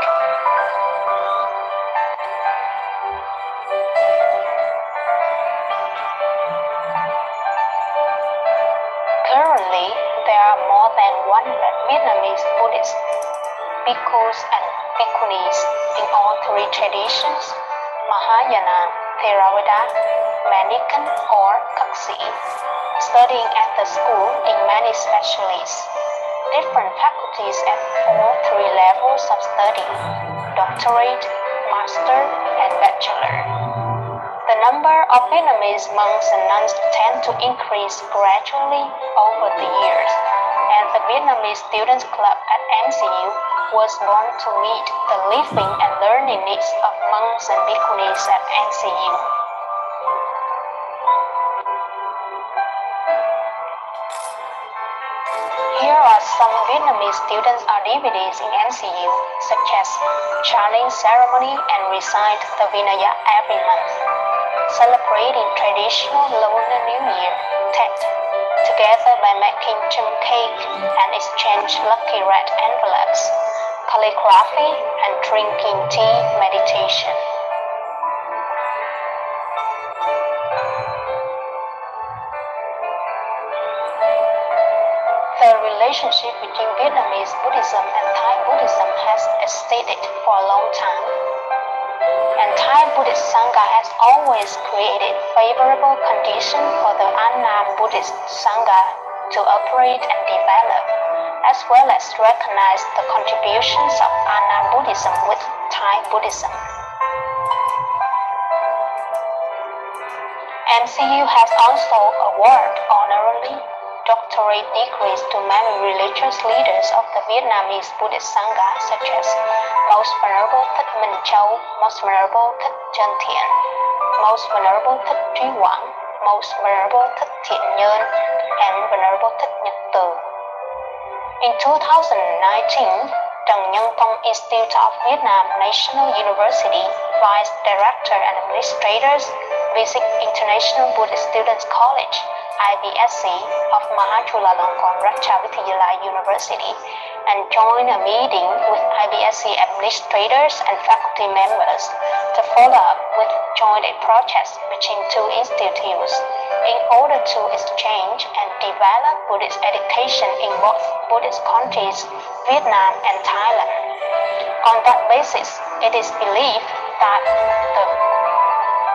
Currently, there are more than 100 Vietnamese Buddhists, bhikkhus and bhikkhunis in all three traditions, Mahayana, Theravada, Manikan or Kaksi, studying at the school in many specialties, different faculties at all three levels of study, doctorate, master and bachelor. The number of Vietnamese monks and nuns tend to increase gradually over the years, and the Vietnamese Students Club at MCU was born to meet the living and learning needs of monks and bhikkhunis at MCU. Here are some Vietnamese students' activities in MCU, such as chanting ceremony and recite the Vinaya every month, celebrating traditional Lunar New Year, Tet, together by making chum cake and exchange lucky red envelopes, calligraphy, and drinking tea meditation. The relationship between Vietnamese Buddhism and Thai Buddhism has existed for a long time, and Thai Buddhist Sangha has always created favorable conditions for the Annam Buddhist Sangha to operate and develop, as well as recognize the contributions of Annam Buddhism with Thai Buddhism. MCU has also awarded honorary doctorate degrees to many religious leaders of the Vietnamese Buddhist Sangha, such as Most Venerable Thích Minh Châu, Most Venerable Thích Trân Thiện, Most Venerable Thích Trí Quảng, Most Venerable Thích Thiện Nhân, and Venerable Thích Nhật Từ. In 2019, Trần Nhân Tông Institute of Vietnam National University Vice Director and Administrators visit International Buddhist Students College IBSC of Mahachulalongkornrajavidyalaya University and join a meeting with IBSC administrators and faculty members to follow up with joint projects between two institutes in order to exchange and develop Buddhist education in both Buddhist countries, Vietnam and Thailand. On that basis, it is believed that the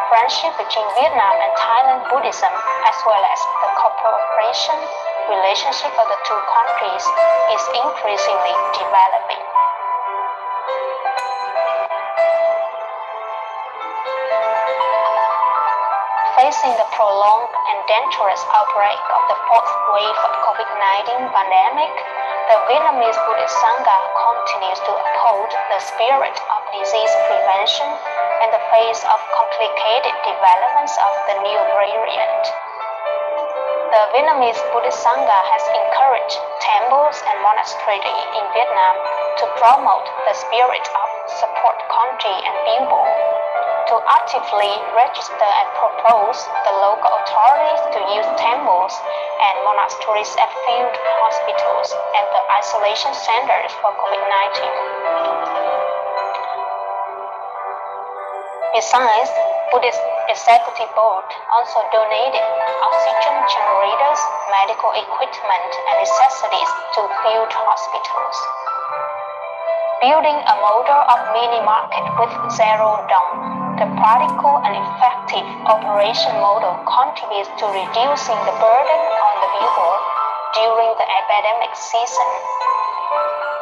friendship between Vietnam and Thailand Buddhism, as well as the cooperation relationship of the two countries, is increasingly developing. Facing the prolonged and dangerous outbreak of the fourth wave of COVID-19 pandemic, the Vietnamese Buddhist Sangha continues to uphold the spirit of disease prevention in the face of complicated developments of the new variant. The Vietnamese Buddhist Sangha has encouraged temples and monasteries in Vietnam to promote the spirit of support country and people, to actively register and propose the local authorities to use temples and monasteries as field hospitals and the isolation centers for COVID-19. Besides, Buddhist Executive Board also donated oxygen generators, medical equipment, and necessities to field hospitals. Building a model of mini-market with zero dome, the practical and effective operation model contributes to reducing the burden on the people during the epidemic season.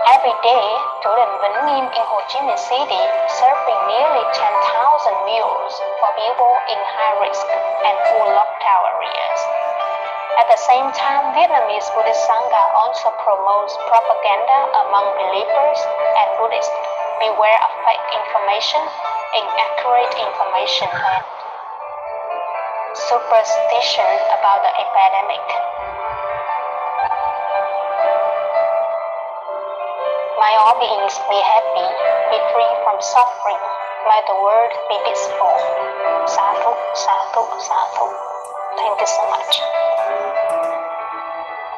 Every day, Turin Vĩnh Nghiêm in Ho Chi Minh City serving nearly 10,000 meals for people in high-risk and full lockdown areas. At the same time, Vietnamese Buddhist Sangha also promotes propaganda among believers and Buddhists. Beware of fake information, inaccurate information, and superstition about the epidemic. May all beings be happy, be free from suffering. May the world be peaceful. Sadhu, sadhu, sadhu. Thank you so much.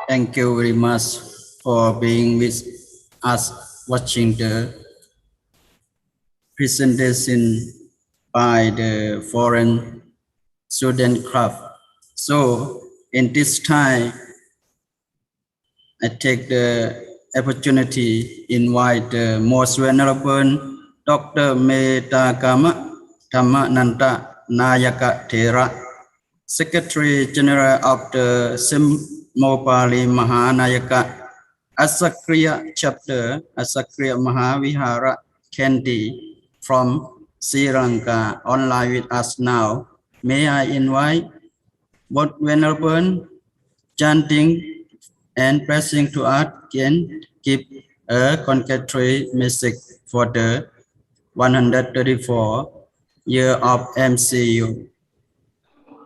Thank you very much for being with us, watching the presentation by the Foreign Student Club. So in this time, I take the opportunity invite the most venerable Dr. Metakama Dhammananta Nayaka Thera, Secretary General of the Simopali Mahanayaka Asakriya Chapter, Asakriya Mahavihara Kandy from Sri Lanka, online with us now. May I invite both Venerable chanting and pressing to us can give a congratulatory message for the 134 year of MCU.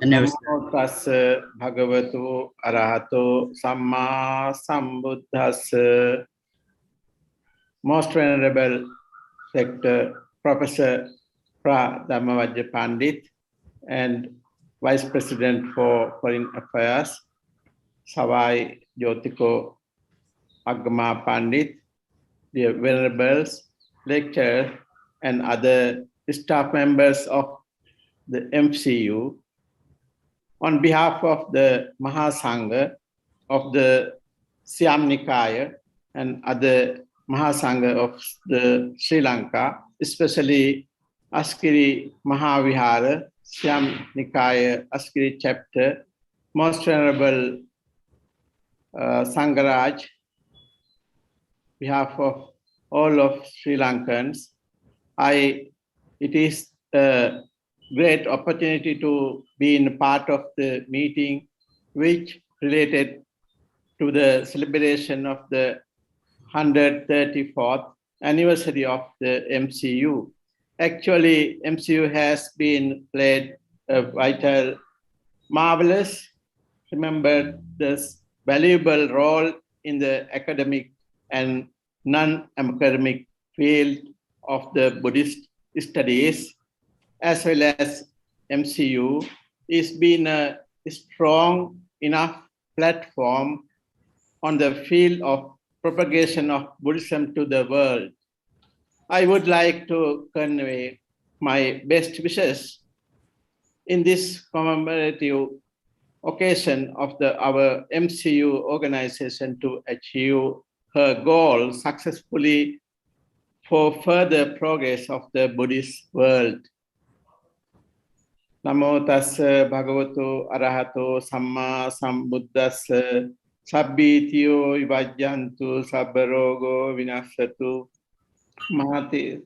Namo tassa bhagavato arahato samma sambuddhassa. Most Venerable Dr. Professor Pra Dhammavajja Pandit and Vice President for Foreign Affairs, Savai Jyotiko Agama Pandit, dear Venerables, lecturers, and other staff members of the MCU, on behalf of the Mahasangha of the Siam Nikaya and other Mahasangha of the Sri Lanka, especially Askiri Mahavihara, Siam Nikaya Askiri chapter, Most Venerable Sangaraj, behalf of all of Sri Lankans, it is a great opportunity to be in part of the meeting which related to the celebration of the 134th anniversary of the MCU. Actually, MCU has been played a vital, marvelous, remember this valuable role in the academic and non-academic field of the Buddhist studies, as well as MCU is been a strong enough platform on the field of propagation of Buddhism to the world. I would like to convey my best wishes in this commemorative occasion of our MCU organization to achieve her goal successfully for further progress of the Buddhist world. Namo tassa bhagavato arahato samma sambuddhassa. Sabbitiyo vivajjantu sabbarogo vinasatu. Mahati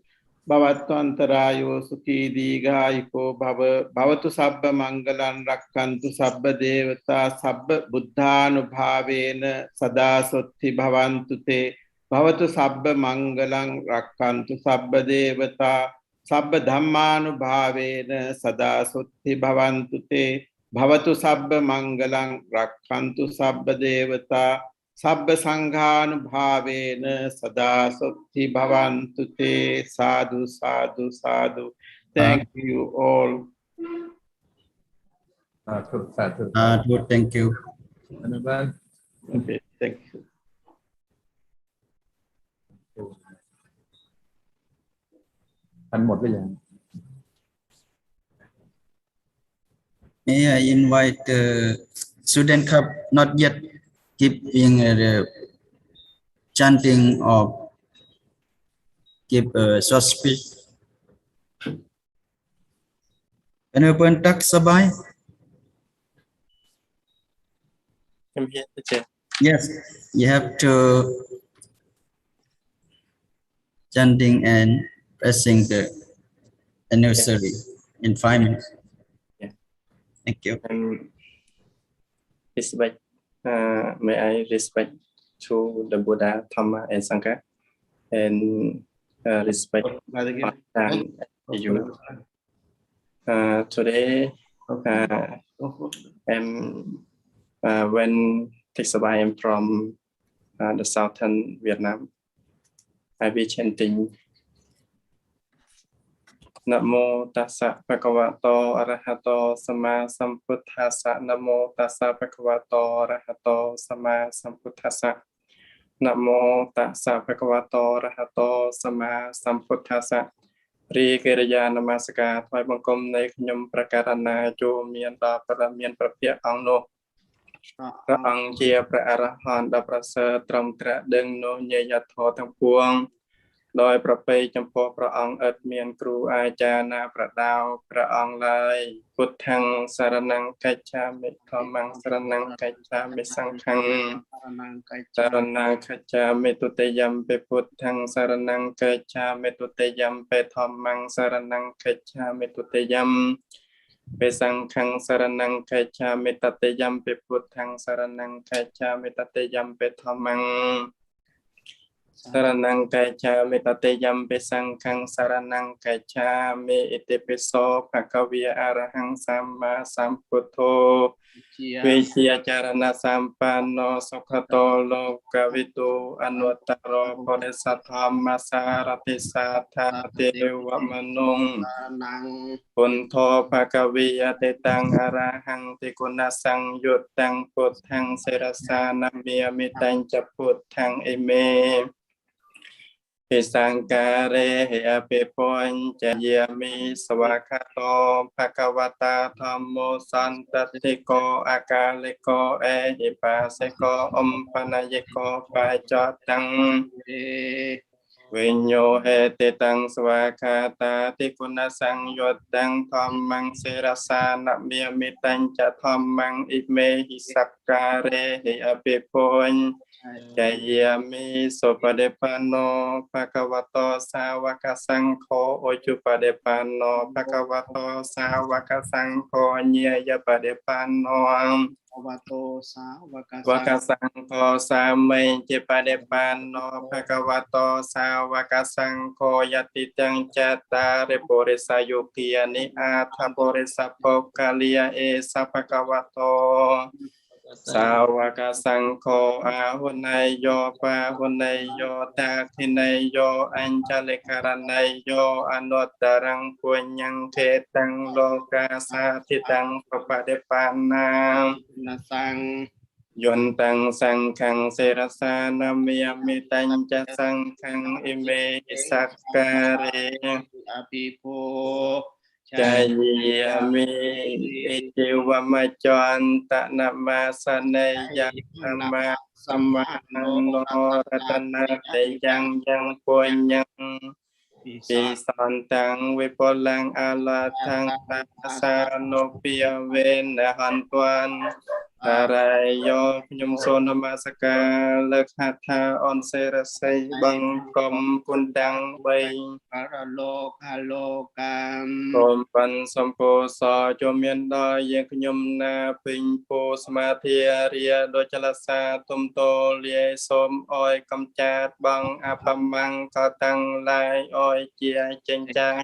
bhavattvantarayo sukhi digayiko bhavatu sabba mangalan rakkantu sabba devata sabba buddhanubhavena sada sotti bhavantu te. Bhavatu sabba mangalang rakkantu sabba devata sabba dhammanubhavena sada sotti bhavantu te. Bhavatu sabba mangalang rakkantu sabba devata sabba sanghanubhavena sada sotti bhavantu te. Sadhu, sadhu, sadhu. Thank you all. Thank you. Okay, thank you. May I invite the student club not yet giving the chanting or give a short speech. Venerable Tak Sabai? I'm here, teacher. Yes, you have to chanting and pressing the anniversary in 5 minutes. Yeah. Thank you. And respect, may I respect to the Buddha, Dhamma, and Sangha, and respect and you. Today, when I am from the southern Vietnam, I be chanting Namo tassa bhagavato arahato sama sambuddhassa. Namo tassa bhagavato arahato sama sambuddhassa. Namo tassa bhagavato arahato sama sambuddhassa. រីកិរិយានមស្ការថ្វាយបង្គំនៃខ្ញុំប្រការណាចូលមានដល់ព្រះមានព្រះភ័ក្ត្រអង្គនោះព្រះអង្គជាព្រះអរហន្តដ៏ប្រសើរត្រឹមត្រាក់ដឹងនោះញយធម៌ទាំងពួងដោយប្រពៃចំពោះព្រះអង្គឥតមានគ្រូអាចារ្យណាប្រដៅព្រះអង្គឡើយពុទ្ធังសរណង្កច្ឆាមិធម្មង្សរណង្កច្ឆាមិសង្ឃังសរណង្កច្ឆាមិទុតិយំពេពុទ្ធังសរណង្កច្ឆាមិទុតិយំពេធម្មង្សរណង្កច្ឆាមិទុតិយំ Pe Sanghang Saranang Kachami Tateyam Pe Puthang Saranang Kachami Tateyam Pe Dhammang Saranang Kachami Tateyam Pe Sanghang Saranang Kachami Iti Piso Bhagavya Arahang Samma Sambuddho Vijaya Charana Sampanno Sukhato Lokavitu Anuttaro Bodhisattva Sarati Satha Dewa Manung Punto Bhagaviya Tetang Arahang Tikuna Sang Yutang Puthang Serasana Miyamitan Japutang Ime Pisangkare Apipoñ Jayami Swakato Bhagavata Dhammo Santatiko Akaliko Ehipaseko Panayiko Pajotang Vinyo Hetitang Swakata Tikuna Sang Yutang Dhammang Serasana Miyamitan Dhammang Ime Hisakare Apipoñ Jayami Sopadepano Bhagavato Sawaka Sangho Ojupadepano Bhagavato Sawaka Sangho Nyaya Padepano Waka Sangho Samay Jepadepano Bhagavato Sawaka Sangho Yatitang Jatare Borisa Yukiani Atha Borisa Pokalia Esa Bhagavato Sawaka Sangho Ahunayo Pahunayo Dakhinayo Anjalikaranayo Anuttarang Punyang Ketang Loka Satitang Papadepana Nasang Yontang Sangkang Serasana Miyamitang Sangkang Ime Sakare Apipo Jayami Itiwa Majon Tak Nama Sanaya Nama Samano Ratana Teyang Yang Punyang Pisantang Wipolang Alatang Tasano Piawen Hantuan Tarayo Nyumsona Masaka Lekhatha On Serasai Bang Kom Kundang Bay Halokan Kompan Sampo Sa Jomian Da Yang Nyumna Ping Po Samathia Ria Do Jalasa Tumto Lie Som Oi Kamchat Bang Apamang Katang Lai Oi Chia Cheng Chang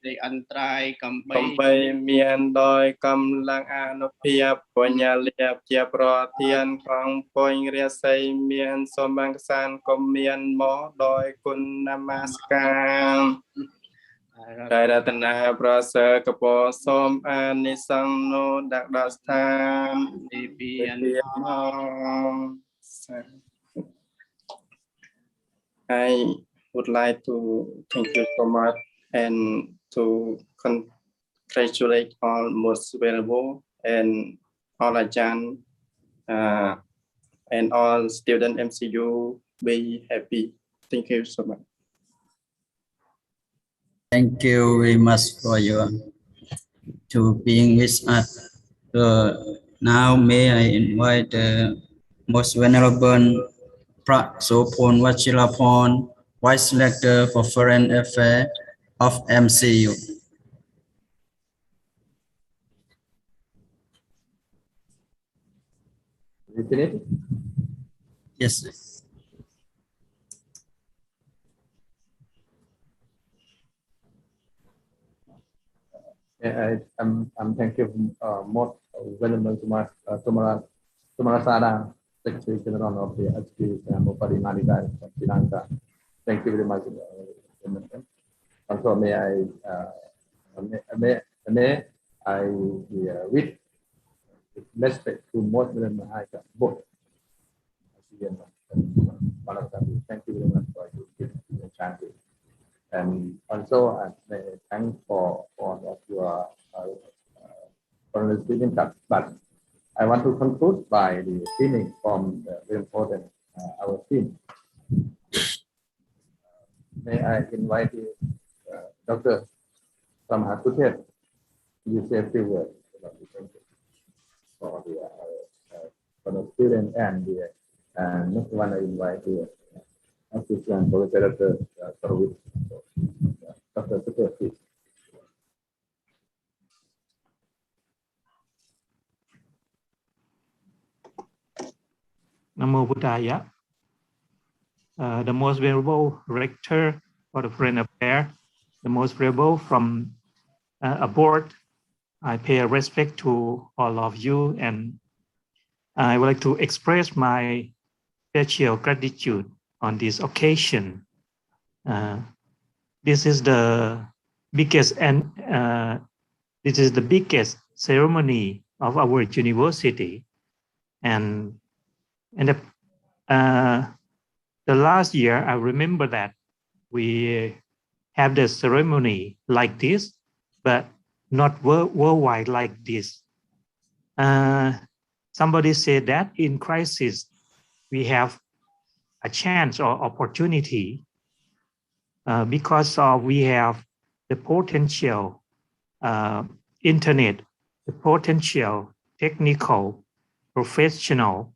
Di Antrai Kampai Mian Doi Kam Lang Anupiap Ponya Liap Chia Pro Tian Kong Poing Ria Say Mian Somang San Kom Mian Mo Doi Kun Namaskar Đại Ratana Prasa Kapo Som Anisang No Dak Dastan Dipian I would like to thank you so much and to congratulate all most valuable and all Ajahn and all student MCU. Be happy. Thank you so much. Thank you very much for your to being with us. Now may I invite the most venerable Sopon Vachirapon, Vice Rector for Foreign Affairs of MCU. You finished? Yes. I'm thank you most venerable Tumarasada, Secretary General of the HQ Mopari Nalida of Sri Lanka. Thank you very much. Also, may I wish respect to most venerable both. Thank you very much for your chance. And also, I may thank for all of your foreign students. But I want to conclude by the feeling from the very important our team. May I invite you, Dr. from Ayutthaya, you say a few words about for the student and the next one I invite you, Assistant Professor Dr. Please. Namo Buddhaya. The most venerable rector for the Foreign Affairs, the most venerable from aboard. I pay respect to all of you, and I would like to express my special gratitude on this occasion. This is the biggest ceremony of our university, and the last year I remember that we have the ceremony like this, but not worldwide like this. Somebody said that in crisis we have a chance or opportunity because we have the potential internet, the potential technical professional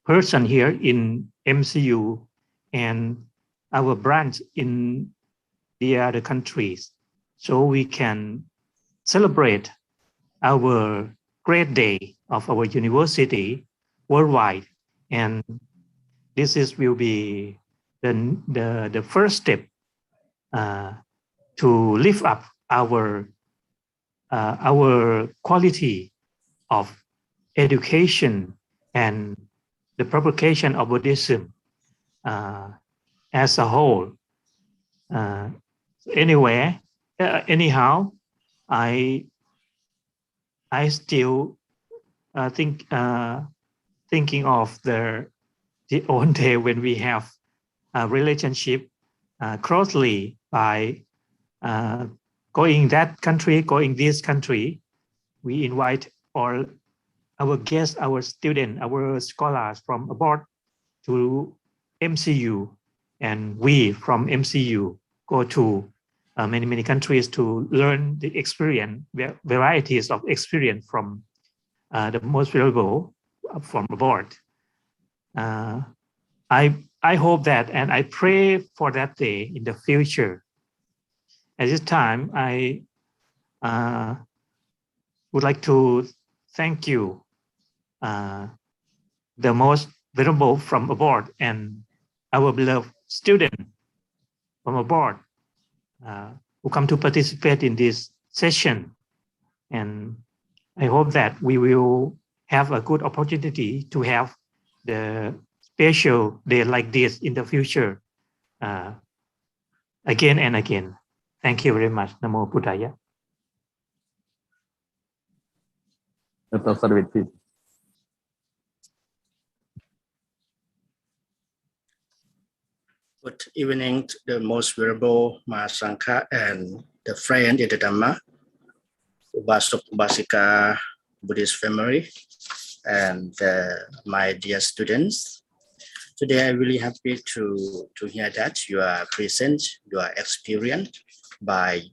person here in MCU and our branch in the other countries, so we can celebrate our great day of our university worldwide. And this will be the first step to lift up our quality of education and the propagation of Buddhism as a whole. Anyhow, I still thinking of the old day when we have a relationship closely by going that country, going this country. We invite all our guests, our students, our scholars from abroad to MCU, and we from MCU go to many countries to learn the experience, varieties of experience from the most valuable from abroad. I hope that, and I pray for that day in the future. At this time, I would like to thank you, the most venerable from abroad, and our beloved student from abroad who come to participate in this session. And I hope that we will have a good opportunity to have the special day like this in the future again and again. Thank you very much. Namo Buddhaya. Dr. Sarviti. Good evening to the most venerable Mahasangha and the friend in the Dhamma, Ubasuk Ubasika Buddhist family, and my dear students. Today I'm really happy to hear that you are present, you are experienced by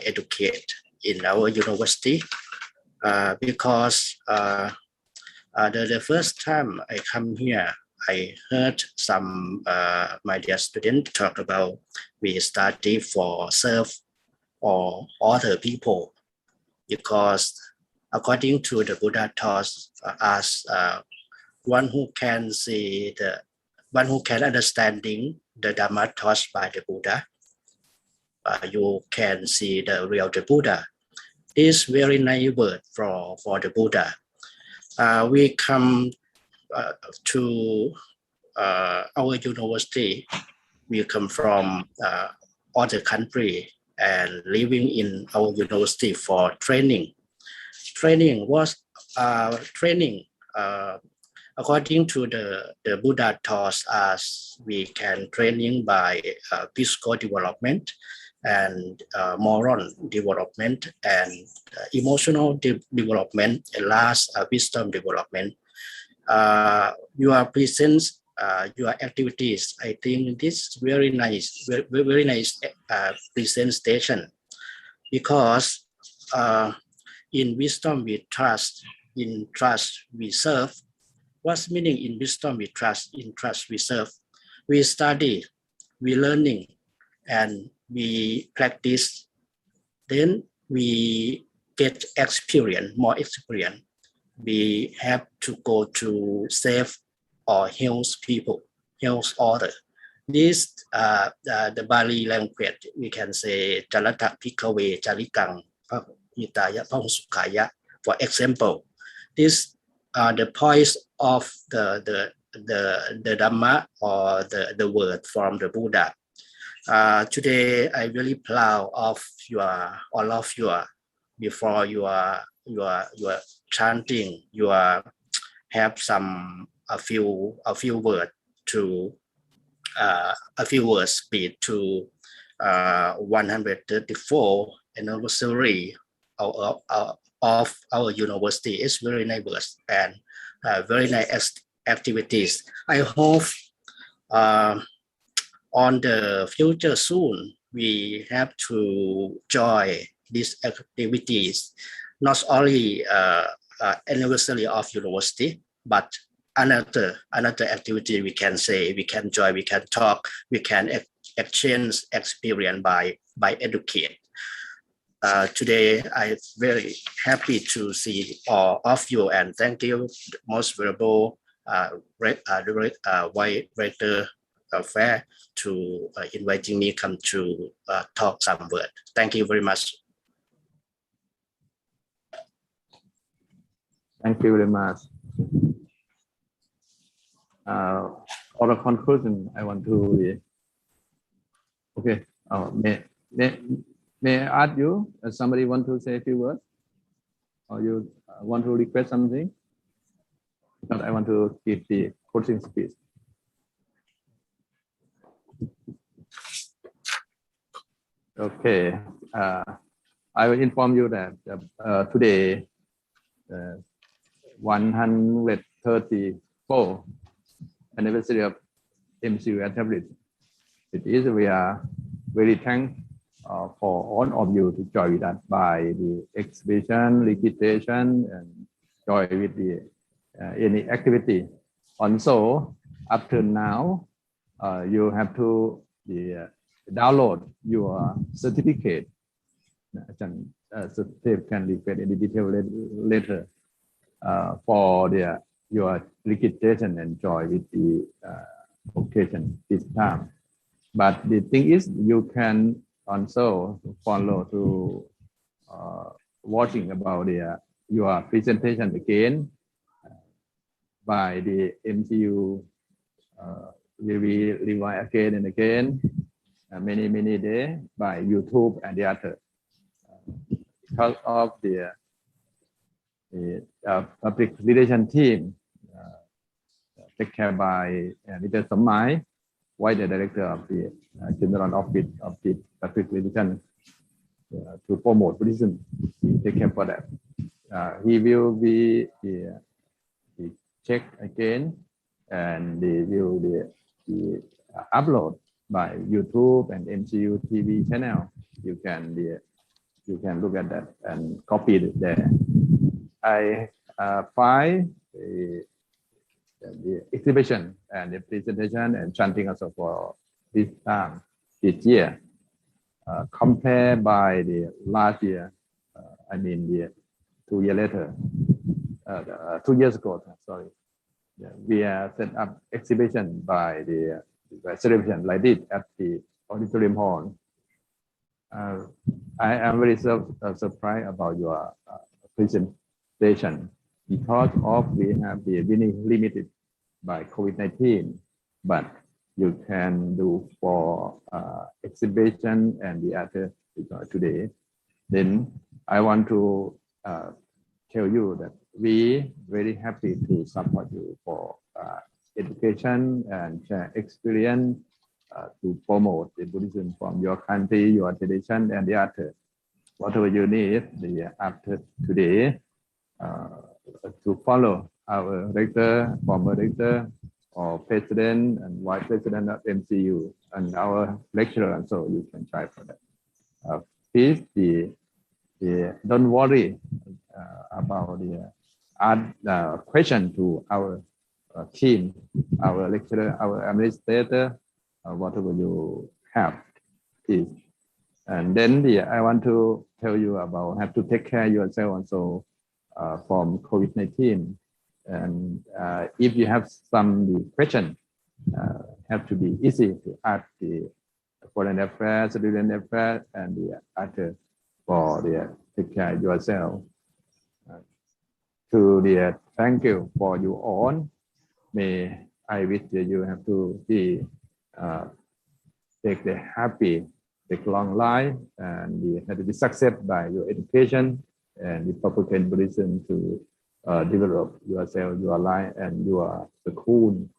educate in our university, because the first time I come here, I heard some my dear students talk about we study for serve or other people, because according to the Buddha taught us, one who can see one who can understanding the Dhamma taught by the Buddha, you can see the real the Buddha. This very nice word for the Buddha. We come to our university. We come from other country and living in our university for training. Training was according to the Buddha taught us, we can training by physical development and moral development and emotional development, and last wisdom development. Your presence, your activities, I think this is very nice presentation, because in wisdom we trust, in trust we serve. What's meaning in wisdom we trust, in trust we serve? We study, we learning, and we practice. Then we get experience, more experience. we have to go to save or heal people, heal others. This the Bali language, we can say Jalata Pikave Jalikang Ayutthaya Sukaya. For example, these are the points of the Dhamma or the word from the Buddha. Today, I'm really proud of all of you. Before you are chanting, you have a few words to a few words speak to 134 anniversary of our university. It's very nice and very nice activities. I hope on the future soon we have to join these activities, not only anniversary of university, but another activity we can say, we can join, we can talk, we can exchange experience by educate. Today, I'm very happy to see all of you, and thank you, most venerable White Writer Fair, to inviting me come to talk some word. Thank you very much. Thank you very much. For a conclusion, I want to okay. May I ask you, somebody want to say a few words, or you want to request something? Because I want to give the closing speech. Okay, I will inform you that today, 134 anniversary of MCU established. It is, we are very thankful for all of you to join with us by the exhibition, recitation, and join with the any activity. Also, up to now, you have to download your certificate. Certificate can be read in the detail later for your recitation and join with the occasion this time. But the thing is, you can also follow to watching about your presentation again by the MCU. We will rewind again and again, many days by YouTube and the other. Because of the public relation team, take care by Mr. Samai, White, the director of the General Office of the Public Relation, to promote Buddhism. Take care for that. He will be check again, and they will be upload by YouTube and MCU TV channel. You can look at that and copy it there. I find the exhibition and the presentation and chanting also for this time, this year, compared by the last year, I mean the 2 years later, 2 years ago, sorry. We are set up exhibition by the celebration like this at the auditorium hall. I am very surprised about your presentation, because of we have the winning limited by COVID-19, but you can do for exhibition and the other today. Then I want to tell you that we very happy to support you for education and experience to promote the Buddhism from your country, your tradition, and the other. Whatever you need after today, to follow our rector, former rector, or president and vice president of MCU, and our lecturer, and so you can try for that. Please, don't worry about the question to our team, our lecturer, our administrator, whatever you have, please. And then I want to tell you about have to take care of yourself also. from COVID-19. And if you have some question, have to be easy to ask the foreign affairs, student affairs, and the other for the take care yourself. To the thank you for your own. May I wish you have to be take the happy, take long life, and you have to be success by your education and the propagate Buddhism to develop yourself, your life, and your school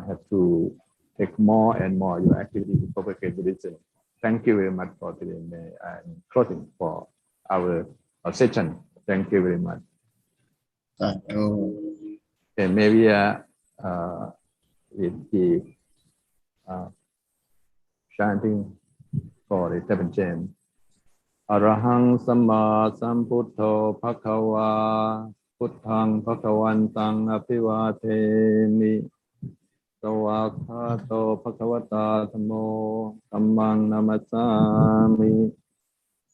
have to take more and more your activity to propagate Buddhism. Thank you very much for today. I'm closing for our session. Thank you very much. Thank you. And maybe with the chanting for the seventh chant. Arahang Samma Sambuddho Bhagava Buddhang Bhagavantaṃ Abhivādemi Sawakhato Bhagavata Dhammo Dhammang Namasami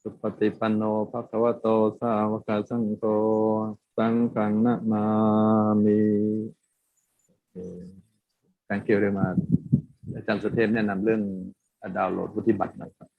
Supatipanno Bhagavato Sāvaka Saṅgho Saṅghang Namami. Thank you very much. อาจารย์สุเทพแนะนำเรื่องดาวน์โหลดวุฒิบัตรหน่อยครับ